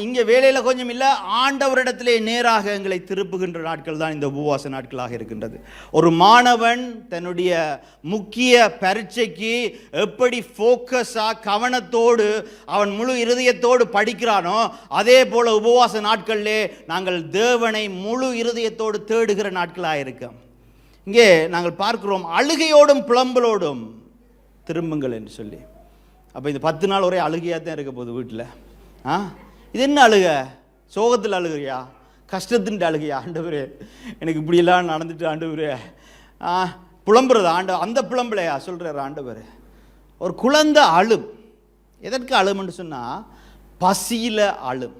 இங்கே வேலையில் கொஞ்சம் இல்லை, ஆண்டவரிடத்திலே நேராக எங்களை திருப்புகின்ற நாட்கள் தான் இந்த உபவாச நாட்களாக இருக்கின்றது. ஒரு மாணவன் தன்னுடைய முக்கிய பரீட்சைக்கு எப்படி ஃபோக்கஸாக கவனத்தோடு அவன் முழு இருதயத்தோடு படிக்கிறானோ, அதே போல் உபவாச நாட்களிலே நாங்கள் தேவனை முழு இருதயத்தோடு தேடுகிற நாட்களாக இருக்கோம். இங்கே நாங்கள் பார்க்கிறோம், அழுகையோடும் புலம்பலோடும் திரும்புங்கள் என்று சொல்லி. அப்போ இந்த 10 நாள் ஒரே அழுகையாக தான் இருக்க போகுது வீட்டில். இது என்ன அழுக? சோகத்தில் அழுகிறியா? கஷ்டத்தின் அழுகையா? ஆண்டவரே எனக்கு இப்படியெல்லாம் நடந்துட்டு ஆண்டவரே புலம்புறது அந்த புலம்பலையா சொல்கிறார் ஆண்டவர். ஒரு குழந்தை அழும். எதற்கு அழும்னு சொன்னால் பசியில் அழும்.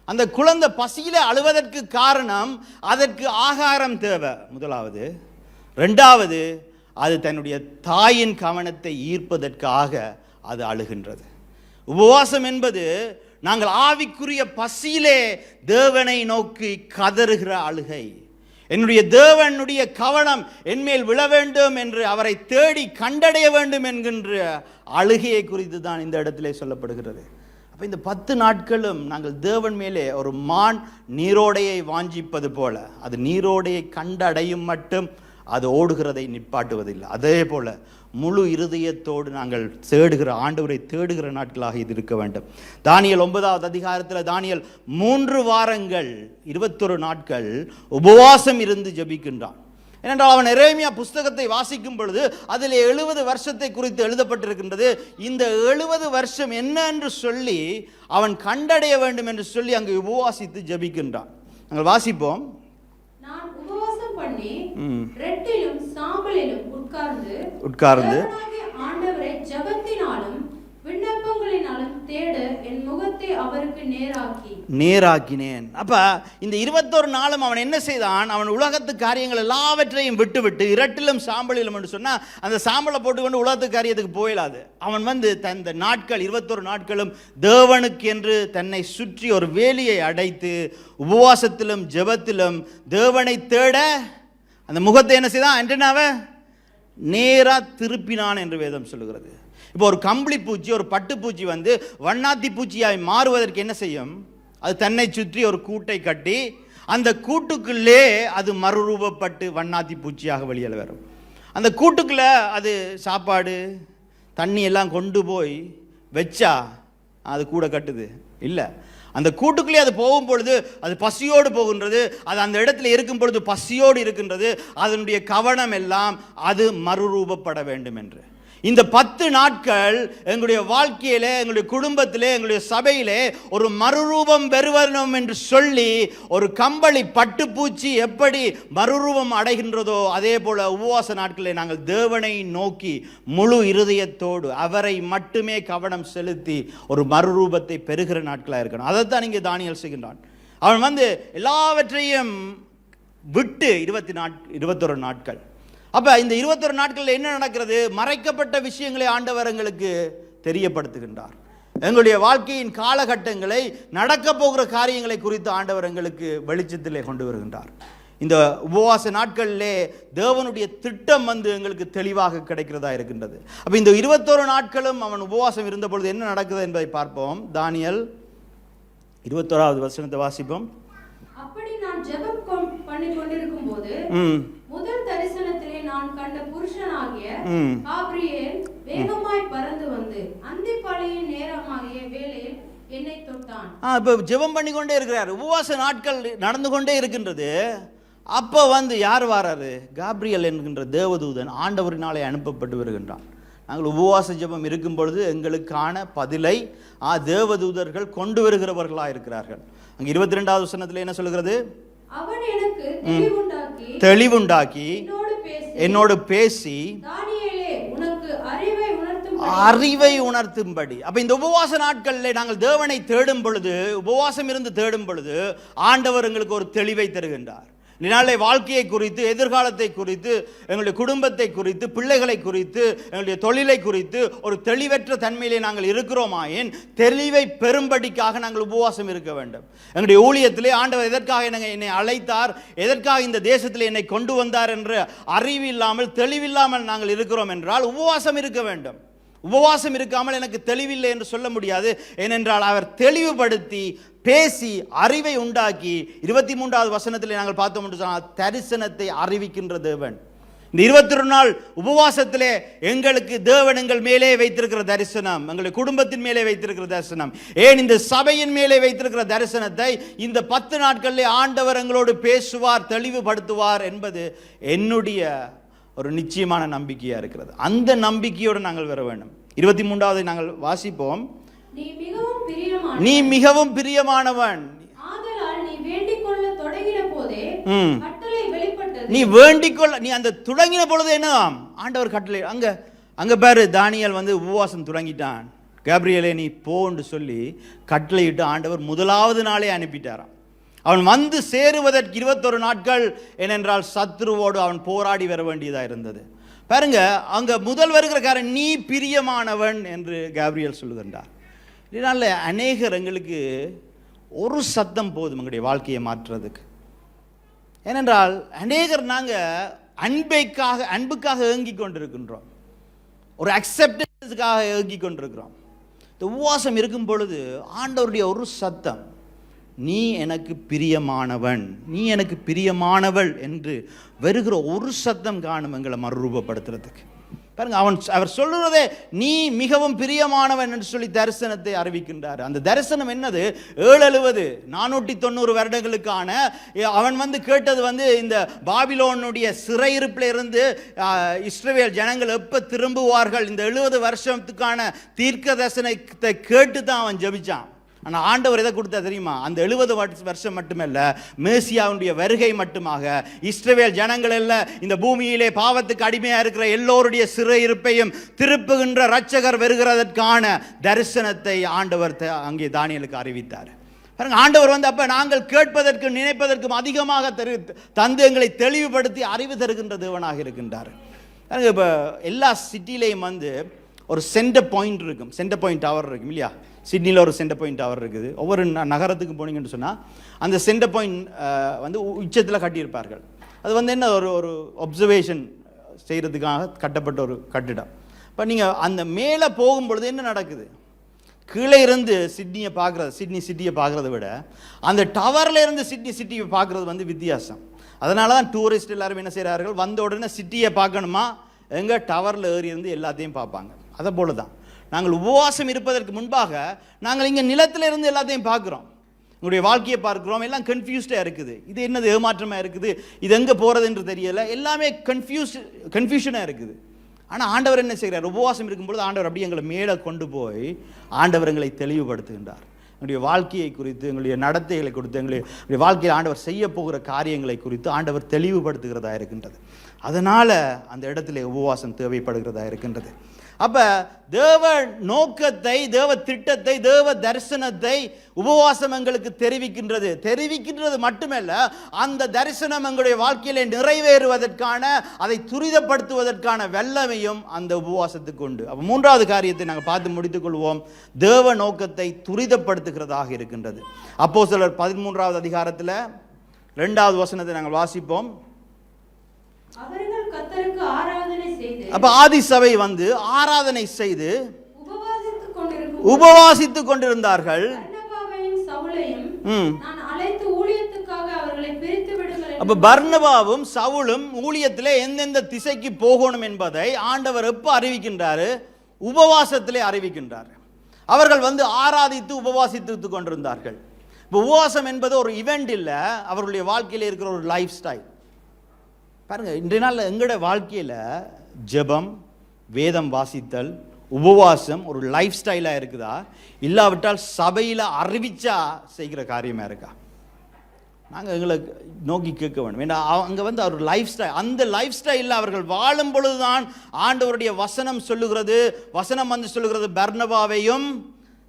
அந்த குழந்தை பசியில் அழுவதற்கு காரணம் அதற்கு ஆகாரம் தேவை முதலாவது. 2வது அது தன்னுடைய தாயின் கவனத்தை ஈர்ப்பதற்காக அது அழுகின்றது. உபவாசம் என்பது நாங்கள் ஆவிக்குரிய பசியிலே தேவனை நோக்கி கதறுகிற அழுகை. என்னுடைய தேவனுடைய கவனம் என்மேல் விழ வேண்டும் என்று அவரை தேடி கண்டடைய வேண்டும் என்கின்ற அழுகையை குறித்து தான் இந்த இடத்திலே சொல்லப்படுகிறது. அப்போ இந்த 10 நாட்களும் நாங்கள் தேவன் மேலே ஒரு மான் நீரோடையை வாஞ்சிப்பது போல, அது நீரோடையை கண்டடையும் மட்டும் அது ஓடுகிறதை நிப்பாட்டுவதில்லை. அதே போல முழு இருதயத்தோடு நாங்கள் தேடுகிற ஆண்டவரை தேடுகிற நாட்களாக இது இருக்க வேண்டும். தானியேல் 9வது அதிகாரத்தில் தானியேல் 3 வாரங்கள் 21 நாட்கள் உபவாசம் இருந்து ஜெபிக்கின்றான். ஏனென்றால் அவன் எரேமியா புஸ்தகத்தை வாசிக்கும் பொழுது அதில் 70 வருஷத்தை குறித்து எழுதப்பட்டிருக்கின்றது. இந்த 70 வருஷம் என்ன என்று சொல்லி அவன் கண்டடைய வேண்டும் என்று சொல்லி அங்கு உபவாசித்து ஜெபிக்கின்றான். நாங்கள் வாசிப்போம். நான் உபவாசம் பண்ணி ரெட்டிலும் சாம்பலிலும் உட்கார்ந்து ஆண்டவரை ஜெபத்தினாலும் விண்ணப்பங்களினாலும் தேட என் முகத்தை அவருக்கு நேராக்கினேன். அப்ப இந்த 21 நாளும் அவன் என்ன செய்தான்? அவன் உலகத்து காரியங்கள் எல்லாவற்றையும் விட்டு இரட்டிலும் சாம்பலிலும் என்று சொன்னா அந்த சாம்பலை போட்டுக்கொண்டு உலகத்து காரியத்துக்கு போயிடாது. அவன் தந்த நாட்கள் 21 நாட்களும் தேவனுக்கு என்று தன்னை சுற்றி ஒரு வேலியை அடைத்து உபவாசத்திலும் ஜெபத்திலும் தேவனை தேட அந்த முகத்தை என்ன செய்தான்? ஆண்டனாவை நேரா திருப்பினான் என்று வேதம் சொல்லுகிறது. இப்போ ஒரு கம்பளி பூச்சி, ஒரு பட்டுப்பூச்சி வண்ணாத்தி பூச்சியாய் மாறுவதற்கு என்ன செய்யும்? அது தன்னை சுற்றி ஒரு கூட்டை கட்டி அந்த கூட்டுக்குள்ளே அது மறுரூபப்பட்டு வண்ணாத்தி பூச்சியாக வெளியில் வரும். அந்த கூட்டுக்குள்ளே அது சாப்பாடு தண்ணி எல்லாம் கொண்டு போய் வச்சா அது கூட கட்டுது இல்லை. அந்த கூட்டுக்குள்ளே அது போகும் பொழுது அது பசியோடு போகின்றது. அது அந்த இடத்துல இருக்கும் பொழுது பசியோடு இருக்கின்றது. அதனுடைய கவனம் எல்லாம் அது மறுரூபப்பட வேண்டும் என்று. இந்த 10 நாட்கள் எங்களுடைய வாழ்க்கையிலே, எங்களுடைய குடும்பத்திலே, எங்களுடைய சபையிலே ஒரு மறுரூபம் பெறுவனும் என்று சொல்லி ஒரு கம்பளி பட்டுப்பூச்சி எப்படி மறுரூபம் அடைகின்றதோ அதே போல உபவாச நாட்களில் நாங்கள் தேவனை நோக்கி முழு இருதயத்தோடு அவரை மட்டுமே கவனம் செலுத்தி ஒரு மறுரூபத்தை பெறுகிற நாட்களாக இருக்கணும். அதைத்தான் இங்கே தானியேல் செய்கின்றான். அவன் எல்லாவற்றையும் விட்டு 21 நாட்கள். அப்போ இந்த 21 நாட்களில் என்ன நடக்கிறது? மறைக்கப்பட்ட விஷயங்களை ஆண்டவர் எங்களுக்கு தெரியப்படுத்துகின்றார். எங்களுடைய வாழ்க்கையின் காலகட்டங்களை, நடக்க போகிற காரியங்களை குறித்து ஆண்டவர் எங்களுக்கு வெளிச்சத்திலே கொண்டு வருகின்றார். இந்த உபவாச நாட்களிலே தேவனுடைய திட்டம் எங்களுக்கு தெளிவாக கிடைக்கிறதா இருக்கின்றது. அப்போ இந்த 21 நாட்களும் அவன் உபவாசம் இருந்த பொழுது என்ன நடக்குது என்பதை பார்ப்போம். தானியேல் 21வது வசனத்தை வாசிப்போம். அப்படி நான் ஜெபம் பண்ணி கொண்டிருக்கும் போது முதல் தரிசனத்திலே நான் கண்ட புருஷனாகிய காபிரியேல் வேகமாய் பறந்து வந்து அந்திப்பழியின் நேரமாகிய வேளையில் என்னை தொட்டான். இப்போ ஜெபம் பண்ணி கொண்டே இருக்கிறார். உபவாச நாட்கள் நடந்து கொண்டே இருக்கின்றது. அப்போ வந்து யார் வராரு? காப்ரியல் என்கின்ற தேவதூதன் ஆண்டவரினாலே அனுப்பப்பட்டு வருகின்றான். நாங்கள் உபவாச ஜெபம் இருக்கும் பொழுது எங்களுக்கான பதிலை தேவதூதர்கள் கொண்டு வருகிறவர்களாக இருக்கிறார்கள். அங்கே 22வது வசனத்தில் என்ன சொல்கிறது? அவன் எனக்கு தெளிவுண்டாக்கி என்னோடு பேசி அறிவை உணர்த்தும்படி. அப்ப இந்த உபவாச நாட்களில் நாங்கள் தேவனை தேடும் பொழுது, உபவாசம் இருந்து தேடும் பொழுது ஆண்டவர் எங்களுக்கு ஒரு தெளிவை தருகின்றார். இதனாலே வாழ்க்கையை குறித்து, எதிர்காலத்தை குறித்து, எங்களுடைய குடும்பத்தை குறித்து, பிள்ளைகளை குறித்து, எங்களுடைய தொழிலை குறித்து ஒரு தெளிவற்ற தன்மையிலே நாங்கள் இருக்கிறோமாயின் தெளிவை பெறும்படிக்காக நாங்கள் உபவாசம் இருக்க வேண்டும். எங்களுடைய ஊழியத்திலே ஆண்டவர் எதற்காக என்னை அழைத்தார், எதற்காக இந்த தேசத்தில் என்னை கொண்டு வந்தார் என்ற அறிவு இல்லாமல், தெளிவில்லாமல் நாங்கள் இருக்கிறோம் என்றால் உபவாசம் இருக்க வேண்டும். உபவாசம் இருக்காமல் எனக்கு தெளிவில்லை என்று சொல்ல முடியாது. ஏனென்றால் அவர் தெளிவுபடுத்தி பேசி அறிவை உண்டாக்கி 23வது வசனத்தில் நாங்கள் பார்த்தோம் என்று சொன்னால் தரிசனத்தை அறிவிக்கின்ற தேவன். இந்த 21 நாள் உபவாசத்திலே எங்களுக்கு தேவன் எங்கள் மேலே வைத்திருக்கிற தரிசனம், எங்களுடைய குடும்பத்தின் மேலே வைத்திருக்கிற தரிசனம், ஏன் இந்த சபையின் மேலே வைத்திருக்கிற தரிசனத்தை இந்த 10 நாட்களிலே ஆண்டவர் எங்களோடு பேசுவார், தெளிவுபடுத்துவார் என்பது என்னுடைய ஒரு நிச்சயமான நம்பிக்கையா இருக்கிறது. அந்த நம்பிக்கையோடு நாங்கள் வர வேண்டும். 23வது நாங்கள் வாசிப்போம். நீ மிகவும் பிரியமானவன், நீ வேண்டிக்கொள்ள, நீ அந்த தொடங்கின பொழுது என்னதாம் ஆண்டவர் கட்டளை. அங்க பாரு, தானியேல் வந்து உபவாசம் தொடங்கிட்டான். கேப்ரியலே நீ போன்னு சொல்லி கட்டளையிட்டு ஆண்டவர் முதலாவது நாளே அனுப்பிட்டாராம். அவன் வந்து சேருவதற்கு 21 நாட்கள். ஏனென்றால் சத்ருவோடு அவன் போராடி வர வேண்டியதாக இருந்தது. பாருங்க, அங்க முதல் வருகிற காரன் நீ பிரியமானவன் என்று கேப்ரியல் சொல்லுகின்றார். இதனால அநேகர் எங்களுக்கு ஒரு சத்தம் போதும் எங்களுடைய வாழ்க்கையை மாற்றுறதுக்கு. ஏனென்றால் அநேகர் நாங்கள் அன்புக்காக ஏங்கி கொண்டிருக்கின்றோம், ஒரு அக்செப்டன்ஸுக்காக ஏங்கி கொண்டிருக்கிறோம். இந்த உபவாசம் இருக்கும் பொழுது ஆண்டவருடைய ஒரு சத்தம், நீ எனக்கு பிரியமானவன், நீ எனக்கு பிரியமானவள் என்று வருகிற ஒரு சத்தம் காணும் எங்களை மறுரூபப்படுத்துறதுக்கு. பாருங்க, அவர் சொல்லுறதே நீ மிகவும் பிரியமானவன் என்று சொல்லி தரிசனத்தை அறிவிக்கின்றார். அந்த தரிசனம் என்னது? 770 490 வருடங்களுக்கான அவன் வந்து கேட்டது வந்து இந்த பாபிலோனுடைய சிறையிருப்பில் இருந்து இஸ்ரவேல் ஜனங்கள் எப்ப திரும்புவார்கள், இந்த 70 வருஷத்துக்கான தீர்க்க தரிசனத்தை கேட்டு தான் அவன் ஜெபிச்சான். ஆனால் ஆண்டவர் எதை கொடுத்தா தெரியுமா? அந்த 70 வருஷம் மட்டுமல்ல, மேசியாவுடைய வருகை மட்டுமாக இஸ்ரவேல் ஜனங்கள் எல்லாம் இந்த பூமியிலே பாவத்துக்கு அடிமையாக இருக்கிற எல்லோருடைய சிறையிருப்பையும் திருப்புகின்ற இரட்சகர் வருகிறதற்கான தரிசனத்தை ஆண்டவர் அங்கே தானியேலுக்கு அறிவித்தார். ஆண்டவர் வந்து அப்ப நாங்கள் கேட்பதற்கு நினைப்பதற்கும் அதிகமாக தந்து எங்களை தெளிவுபடுத்தி அறிவு தருகின்ற தேவனாக இருக்கின்றார். இப்போ எல்லா சிட்டிலையும் வந்து ஒரு சென்டர் பாயிண்ட் இருக்கும், சென்டர் பாயிண்ட் டவர் இருக்கும் இல்லையா? சிட்னியில் ஒரு சென்டர் பாயிண்ட் டவர் இருக்குது. ஒவ்வொரு நகரத்துக்கு போனீங்கன்னு சொன்னால் அந்த சென்டர் பாயிண்ட் வந்து உச்சத்தில் கட்டியிருப்பார்கள். அது வந்து என்ன, ஒரு ஒப்சர்வேஷன் செய்கிறதுக்காக கட்டப்பட்ட ஒரு கட்டிடம். இப்போ நீங்கள் அந்த மேலே போகும்பொழுது என்ன நடக்குது? கீழே இருந்து சிட்னி சிட்டியை பார்க்குறத விட அந்த டவரில் இருந்து சிட்னி சிட்டியை பார்க்குறது வந்து வித்தியாசம். அதனால தான் டூரிஸ்ட் எல்லாரும் என்ன செய்கிறார்கள், வந்த உடனே சிட்டியை பார்க்கணுமா, எங்கே டவரில் ஏறி இருந்து எல்லாத்தையும் பார்ப்பாங்க. அதை போல தான் நாங்கள் உபவாசம் இருப்பதற்கு முன்பாக நாங்கள் இங்கே நிலத்தில் இருந்து எல்லாத்தையும் பார்க்குறோம், உங்களுடைய வாழ்க்கையை பார்க்குறோம். எல்லாம் கன்ஃபியூஸ்டாக இருக்குது. இது என்னது ஏமாற்றமாக இருக்குது, இது எங்கே போகிறது என்று தெரியலை, எல்லாமே கன்ஃபியூஷனாக இருக்குது. ஆனால் ஆண்டவர் என்ன செய்கிறார்? உபவாசம் இருக்கும்பொழுது ஆண்டவர் அப்படியே எங்களை மேலே கொண்டு போய் ஆண்டவர் எங்களை தெளிவுபடுத்துகின்றார். எங்களுடைய வாழ்க்கையை குறித்து, எங்களுடைய நடத்தைகளை குறித்து, எங்களுடைய வாழ்க்கையில் ஆண்டவர் செய்ய போகிற காரியங்களை குறித்து ஆண்டவர் தெளிவுபடுத்துகிறதா இருக்கின்றது. அதனால் அந்த இடத்துல உபவாசம் தேவைப்படுகிறதா இருக்கின்றது. அப்ப தேவ நோக்கத்தை, தேவ திட்டத்தை, தேவ தரிசனத்தை உபவாசம் எங்களுக்கு தெரிவிக்கின்றது மட்டுமல்ல, அந்த தரிசனம் எங்களுடைய வாழ்க்கையிலே நிறைவேறுவதற்கான, அதை துரிதப்படுத்துவதற்கான வல்லமையும் அந்த உபவாசத்துக்கு உண்டு. அப்போ 3வது காரியத்தை நாங்கள் பார்த்து முடித்துக் கொள்வோம். தேவ நோக்கத்தை துரிதப்படுத்துகிறதாக இருக்கின்றது. அப்போஸ்தலர் 13வது அதிகாரத்தில் 2வது வசனத்தை நாங்கள் வாசிப்போம். அப்ப ஆதி சபை வந்து ஆராதனை செய்து உபவாசித்துக் கொண்டிருந்தார்கள். அப்ப பர்னபாவும் சவுலும் ஊழியத்திலே எந்தெந்த திசைக்கு போகணும் என்பதை ஆண்டவர் எப்ப அறிவிக்கின்றாரு? உபவாசத்திலே அறிவிக்கின்றார். அவர்கள் வந்து ஆராதித்து உபவாசித்துக் கொண்டிருந்தார்கள். இப்போ உபவாசம் என்பது ஒரு இவெண்ட் இல்லை, அவர்களுடைய வாழ்க்கையில் இருக்கிற ஒரு லைஃப் ஸ்டைல். பாருங்கள், இன்றைய நாளில் எங்களோட வாழ்க்கையில் ஜெபம், வேதம் வாசித்தல், உபவாசம் ஒரு லைஃப் ஸ்டைலாக இருக்குதா, இல்லாவிட்டால் சபையில் அறிவிச்சா செய்கிற காரியமாக இருக்கா? நாங்கள் எங்களை நோக்கி கேட்க வேண்டும். ஏன்னா அங்கே வந்து அவர் லைஃப் ஸ்டைல், அந்த லைஃப் ஸ்டைலில் அவர்கள் வாழும் பொழுதுதான் ஆண்டவருடைய வசனம் சொல்லுகிறது. வசனம் வந்து சொல்லுகிறது, பர்னபாவையும்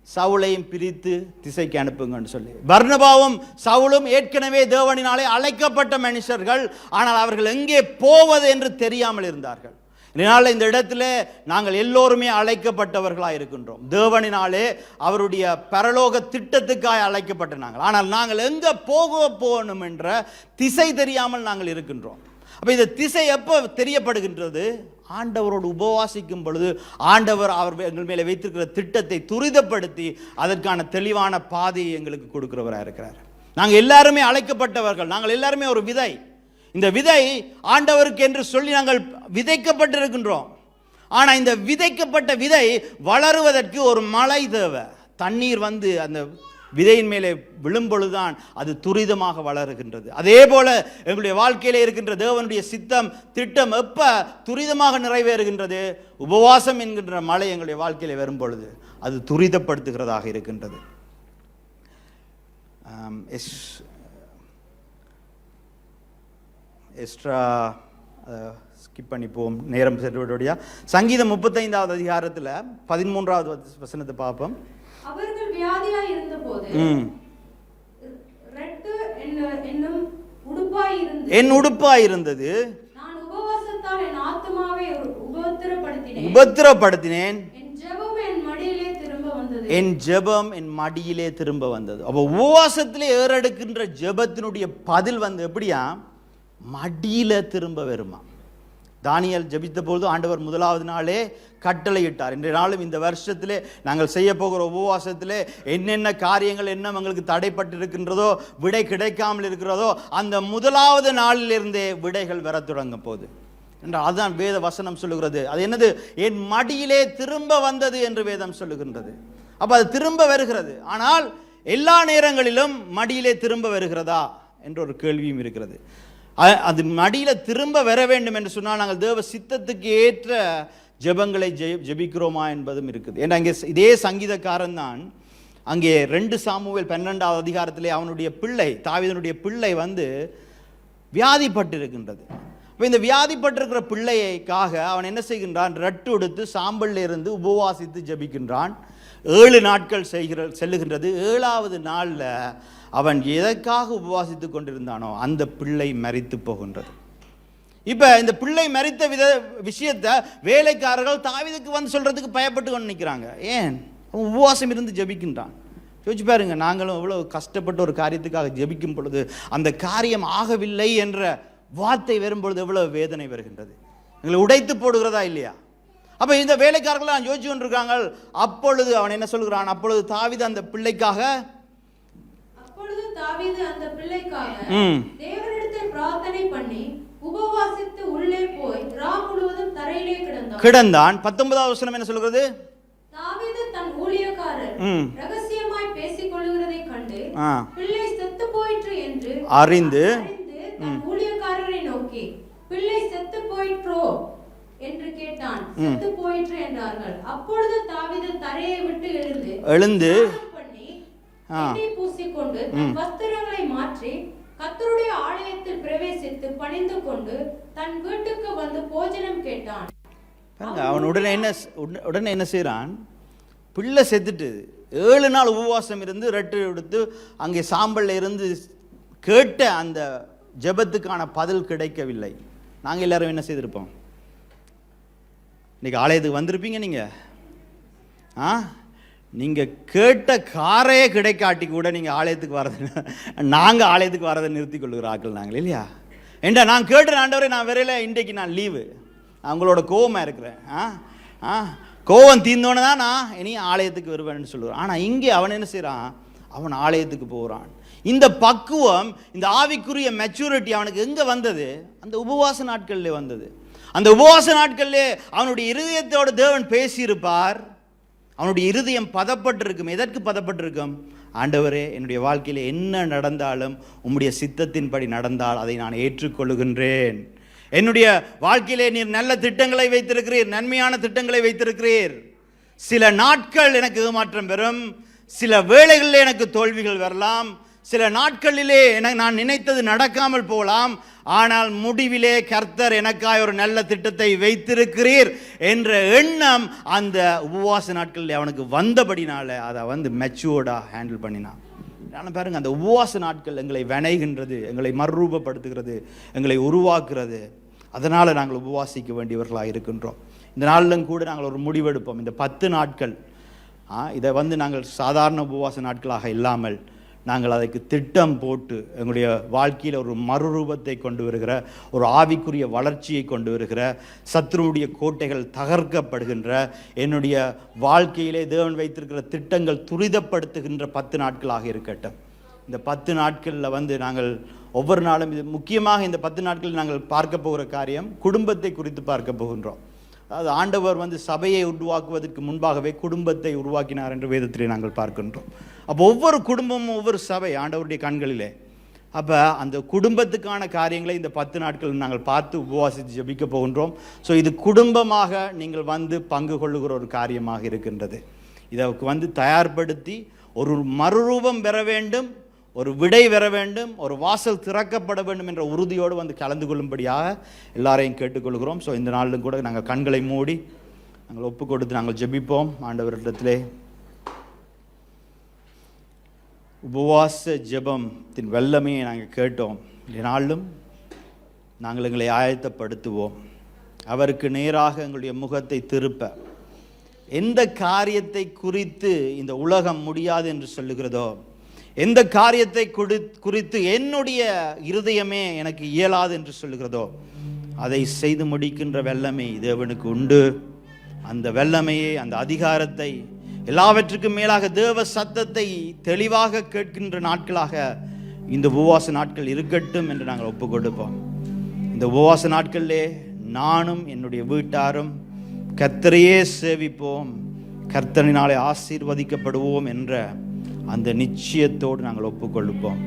சவுலையும் பிரித்து திசைக்கு அனுப்புங்கன்னு சொல்லி. பர்னபாவும் சவுலும் ஏற்கனவே தேவனினாலே அழைக்கப்பட்ட மனுஷர்கள், ஆனால் அவர்கள் எங்கே போவது என்று தெரியாமல் இருந்தார்கள். இதனால் இந்த இடத்துல நாங்கள் எல்லோருமே அழைக்கப்பட்டவர்களாக இருக்கின்றோம். தேவனினாலே அவருடைய பரலோக திட்டத்துக்காக அழைக்கப்பட்ட நாங்கள், ஆனால் நாங்கள் எங்கே போகணும் என்ற திசை தெரியாமல் நாங்கள் இருக்கின்றோம். அப்போ இந்த திசை எப்போ தெரியப்படுகின்றது? ஆண்டவரோடு உபவாசிக்கும் பொழுது ஆண்டவர் அவர் எங்கள் மேலே வைத்திருக்கிற திட்டத்தை துரிதப்படுத்தி அதற்கான தெளிவான பாதையை எங்களுக்கு கொடுக்கிறவராக இருக்கிறார். நாங்கள் எல்லாருமே அழைக்கப்பட்டவர்கள், நாங்கள் எல்லாருமே ஒரு விதை. இந்த விதை ஆண்டவருக்கு என்று சொல்லி நாங்கள் விதைக்கப்பட்டிருக்கின்றோம். ஆனால் இந்த விதைக்கப்பட்ட விதை வளருவதற்கு ஒரு மழை தேவை, தண்ணீர் வந்து அந்த விதையின் மேலே விழும்பொழுதுதான் அது துரிதமாக வளருகின்றது. அதே போல எங்களுடைய வாழ்க்கையிலே இருக்கின்ற தேவனுடைய சித்தம், திட்டம் எப்போ துரிதமாக நிறைவேறுகின்றது? உபவாசம் என்கின்ற மழை எங்களுடைய வாழ்க்கையிலே வரும் பொழுது அது துரிதப்படுத்துகிறதாக இருக்கின்றது. எக்ஸ்ட்ரா ஸ்கிப் பண்ணிப்போம், நேரம் செல்வதுடைய. சங்கீதம் 35வது அதிகாரத்தில் 13வது வசனத்தை பார்ப்போம். அவர்கள் வியாதியாய் இருந்தபோது என் உடுப்பாய் இருந்தது, நான் உபவாசத்தால் என் ஆத்துமாவை உபத்திரப்படுத்தினேன், என் ஜெபம் என் மடியிலே திரும்ப வந்தது. என் ஜெபம் என் மடியிலே திரும்ப வந்தது. அப்போ உபவாசத்திலே ஏறெடுக்கின்ற ஜெபத்தினுடைய பதில் வந்து எப்படியா? மடியில திரும்ப வருமா. தானியேல் ஜெபித்த பொழுது ஆண்டவர் முதலாவது நாளே கட்டளையிட்டார். இன்றைய நாளும் இந்த வருஷத்திலே நாங்கள் செய்ய போகிற உபவாசத்திலே என்னென்ன காரியங்கள் என்ன எங்களுக்கு தடைப்பட்டு இருக்கின்றதோ, விடை கிடைக்காமல் இருக்கிறதோ, அந்த முதலாவது நாளிலிருந்தே விடைகள் வர தொடங்க போகுது என்றால் அதுதான் வேத வசனம் சொல்லுகிறது. அது என்னது? என் மடியிலே திரும்ப வந்தது என்று வேதம் சொல்லுகின்றது. அப்போ அது திரும்ப வருகிறது. ஆனால் எல்லா நேரங்களிலும் மடியிலே திரும்ப வருகிறதா என்ற ஒரு கேள்வியும் இருக்கிறது. அது மடியில் திரும்ப வர வேண்டும் என்று சொன்னால் நாங்கள் தேவ சித்தத்துக்கு ஏற்ற ஜெபங்களை ஜெபிக்கிறோமா என்பதும் இருக்குது. ஏன்னா அங்கே இதே சங்கீதக்காரன் தான் அங்கே 2 சாமுவேல் 12வது அதிகாரத்திலே அவனுடைய பிள்ளை, தாவீதனுடைய பிள்ளை வந்து வியாதிப்பட்டு இருக்கின்றது. இப்போ இந்த வியாதிப்பட்டிருக்கிற பிள்ளைக்காக அவன் என்ன செய்கின்றான்? ரட்டு எடுத்து சாம்பலில் இருந்து உபவாசித்து ஜெபிக்கின்றான். 7 நாட்கள் செல்லுகின்றது. 7வது நாளில் அவன் எதற்காக உபவாசித்து கொண்டிருந்தானோ அந்த பிள்ளை மரித்து போகின்றது. இப்போ இந்த பிள்ளை மரித்த விஷயத்தை வேலைக்காரர்கள் தாவீதுக்கு வந்து சொல்றதுக்கு பயப்பட்டு கொண்டு நிற்கிறாங்க. ஏன்? அவன் உபவாசம் இருந்து ஜெபிக்கின்றான். யோசிச்சு பாருங்க, நாங்களும் எவ்வளோ கஷ்டப்பட்ட ஒரு காரியத்துக்காக ஜெபிக்கும் பொழுது அந்த காரியம் ஆகவில்லை என்ற வார்த்தை வரும்பொழுது எவ்வளவு வேதனை வருகின்றது. எங்களை உடைத்து போடுகிறதா இல்லையா? அப்போ இந்த வேலைக்காரர்கள் யோசிச்சு கொண்டிருக்காங்க. அப்பொழுது அவன் என்ன சொல்கிறான்? அப்பொழுது தாவீது அந்த பிள்ளைக்காக தேவனிடத்தில் பிரார்த்தனை பண்ணி உபவாசித்து உள்ளே போய் ரா முழுவதும் தரையிலே கிடந்தான். 19வது வசனம் என்ன சொல்கிறது? தாவீது தன் ஊழியக்காரர் ரகசியமாய் பேசிக் கொள்ளுகிறதை கண்டு பிள்ளை செத்து போயிற்று என்று அறிந்து தன் ஊழியக்காரரை நோக்கி, பிள்ளை செத்து போயிற்றோ என்று கேட்டான். செத்து போயிற்று என்றார்கள். அப்பொழுது தாவீது தரையை விட்டு எழுந்து பூசிக்கொண்டு தன் வஸ்திரங்களை மாற்றி கர்த்தருடைய ஆலயத்தில் பிரவேசித்து பணிந்து கொண்டு தன் வீட்டுக்கு வந்து போஜனம் கேட்டான். அவன் உடனே என்ன செய்யறான்? பிள்ளை செத்துட்டு 7 நாள் உபவாசம் இருந்து ரெட்டு எடுத்து அங்கே சாம்பல்ல இருந்து கேட்ட அந்த ஜெபத்துக்கான பதில் கிடைக்கவில்லை. நாங்கள் எல்லாரும் என்ன செய்திருப்போம்? இன்னைக்கு ஆலயத்துக்கு வந்திருப்பீங்க. நீங்கள் கேட்ட காரே கிடைக்காட்டி கூட நீங்கள் ஆலயத்துக்கு வரது, நாங்கள் ஆலயத்துக்கு வரதை நிறுத்தி கொள்ளுகிற ஆக்கள் நாங்கள் இல்லையா? ஏண்டா நான் கேட்ட ஆண்டவரே நான் வரையில, இன்றைக்கு நான் லீவு, நான் உங்களோட கோவமாக இருக்கிறேன், கோவம் தீர்ந்தோன்னு தான் நான் இனி ஆலயத்துக்கு வருவேன்னு சொல்லுவேன். ஆனால் இங்கே அவன் என்ன செய்கிறான்? அவன் ஆலயத்துக்கு போகிறான். இந்த பக்குவம், இந்த ஆவிக்குரிய மெச்சூரிட்டி அவனுக்கு எங்கே வந்தது? அந்த உபவாச நாட்களில் வந்தது. அந்த உபவாச நாட்களிலே அவனுடைய இருதயத்தோடு தேவன் பேசியிருப்பார். அவனுடைய இருதயம் பதப்பட்டிருக்கும். எதற்கு பதப்பட்டிருக்கும்? ஆண்டவரே, என்னுடைய வாழ்க்கையில் என்ன நடந்தாலும் உம்முடைய சித்தத்தின்படி நடந்தால் அதை நான் ஏற்றுக்கொள்ளுகின்றேன். என்னுடைய வாழ்க்கையிலே நீர் நல்ல திட்டங்களை வைத்திருக்கிறீர், நன்மையான திட்டங்களை வைத்திருக்கிறீர். சில நாட்கள் எனக்கு ஏமாற்றம் பெறும், சில வேளைகளிலே எனக்கு தோல்விகள் வரலாம், சில நாட்களிலே நான் நினைத்தது நடக்காமல் போகலாம். ஆனால் முடிவிலே கர்த்தர் எனக்காய் ஒரு நல்ல திட்டத்தை வைத்திருக்கிறீர் என்ற எண்ணம் அந்த உபவாச நாட்களில் அவனுக்கு வந்தபடினால அதை மெச்சூர்டாக ஹேண்டில் பண்ணினான். ஆனால் பாருங்க, அந்த உபவாச நாட்கள் எங்களை வணைகின்றது, எங்களை மறுரூபப்படுத்துகிறது, எங்களை உருவாக்குறது. அதனால் நாங்கள் உபவாசிக்க வேண்டியவர்களாக இருக்கின்றோம். இந்த நாளிலும் கூட நாங்கள் ஒரு முடிவெடுப்போம். இந்த 10 நாட்கள் இதை நாங்கள் சாதாரண உபவாச நாட்களாக இல்லாமல் நாங்கள் அதற்கு திட்டம் போட்டு எங்களுடைய வாழ்க்கையில் ஒரு மறுரூபத்தை கொண்டு வருகிற, ஒரு ஆவிக்குரிய வளர்ச்சியை கொண்டு வருகிற, சத்துருவுடைய கோட்டைகள் தகர்க்கப்படுகின்ற, என்னுடைய வாழ்க்கையிலே தேவன் வைத்திருக்கிற திட்டங்கள் துரிதப்படுத்துகின்ற 10 நாட்களாக இருக்கட்டும். இந்த 10 நாட்களில் நாங்கள் ஒவ்வொரு நாளும், இது முக்கியமாக இந்த 10 நாட்களில் நாங்கள் பார்க்க போகிற காரியம் குடும்பத்தை குறித்து பார்க்க போகின்றோம். அதாவது ஆண்டவர் சபையை உருவாக்குவதற்கு முன்பாகவே குடும்பத்தை உருவாக்கினார் என்று வேதத்திலே நாங்கள் பார்க்கின்றோம். அப்போ ஒவ்வொரு குடும்பமும் ஒவ்வொரு சபை ஆண்டவருடைய கண்களிலே. அப்போ அந்த குடும்பத்துக்கான காரியங்களை இந்த 10 நாட்கள் நாங்கள் பார்த்து உபவாசித்து ஜெபிக்க போகின்றோம். ஸோ இது குடும்பமாக நீங்கள் பங்கு கொள்ளுகிற ஒரு காரியமாக இருக்கின்றது. இதற்கு தயார்படுத்தி ஒரு மறுரூபம் பெற வேண்டும், ஒரு விடை பெற வேண்டும், ஒரு வாசல் திறக்கப்பட வேண்டும் என்ற உறுதியோடு கலந்து கொள்ளும்படியாக எல்லாரையும் கேட்டுக்கொள்கிறோம். ஸோ இந்த நாளிலும் கூட நாங்கள் கண்களை மூடி நாங்கள் ஒப்பு கொடுத்து நாங்கள் ஜெபிப்போம். ஆண்டவரிடத்திலே உபவாச ஜெபத்தின் வல்லமையை நாங்கள் கேட்டோம். இந்த நாளிலும் நாங்கள் எங்களை ஆயத்தப்படுத்துவோம். அவருக்கு நேராக எங்களுடைய முகத்தை திருப்ப, எந்த காரியத்தை குறித்து இந்த உலகம் முடியாது என்று சொல்லுகிறதோ, எந்த காரியத்தை குறித்து என்னுடைய இருதயமே எனக்கு இயலாது என்று சொல்லுகிறதோ, அதை செய்து முடிக்கின்ற வல்லமை தேவனுக்கு உண்டு. அந்த வல்லமையை, அந்த அதிகாரத்தை, எல்லாவற்றுக்கும் மேலாக தேவ சத்தத்தை தெளிவாக கேட்கின்ற நாட்களாக இந்த உபவாச நாட்கள் இருக்கட்டும் என்று நாங்கள் ஒப்பு கொடுப்போம். இந்த உபவாச நாட்களிலே நானும் என்னுடைய வீட்டாரும் கர்த்தரையே சேவிப்போம், கர்த்தரினாலே ஆசீர்வதிக்கப்படுவோம் என்ற அந்த நிச்சயத்தோடு நாங்கள் ஒப்புக்கொள்ளுப்போம்.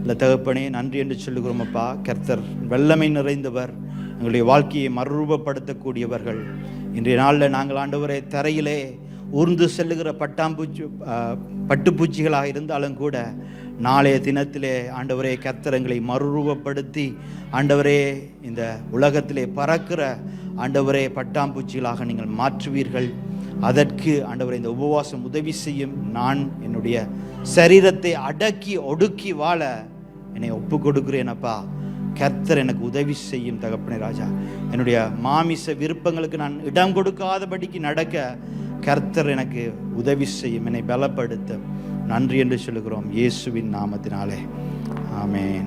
இல்லை தகப்பனே, நன்றி என்று சொல்லுகிறோம் அப்பா. கர்த்தர் வல்லமை நிறைந்தவர், எங்களுடைய வாழ்க்கையை மறுரூபப்படுத்தக்கூடியவர்கள். இன்றைய நாளில் நாங்கள் ஆண்டவரே தரையிலே ஊர்ந்து செல்லுகிற பட்டுப்பூச்சிகளாக இருந்தாலும் கூட நாளைய தினத்திலே ஆண்டவரே கர்த்தர் எங்களை மறுரூபப்படுத்தி ஆண்டவரே இந்த உலகத்திலே பறக்கிற ஆண்டவரே பட்டாம்பூச்சிகளாக நீங்கள் மாற்றுவீர்கள். அதற்கு ஆண்டவரே இந்த உபவாசம் உதவி செய்யும். நான் என்னுடைய சரீரத்தை அடக்கி ஒடுக்கி வாழ என்னை ஒப்பு கொடுக்கிறேனப்பா. கர்த்தர் எனக்கு உதவி செய்யும் தகப்பனே ராஜா. என்னுடைய மாமிச விருப்பங்களுக்கு நான் இடம் கொடுக்காதபடிக்கு நடக்க கர்த்தர் எனக்கு உதவி செய்யும், என்னை பலப்படுத்தும். நன்றி என்று சொல்லுகிறோம் இயேசுவின் நாமத்தினாலே. ஆமென்.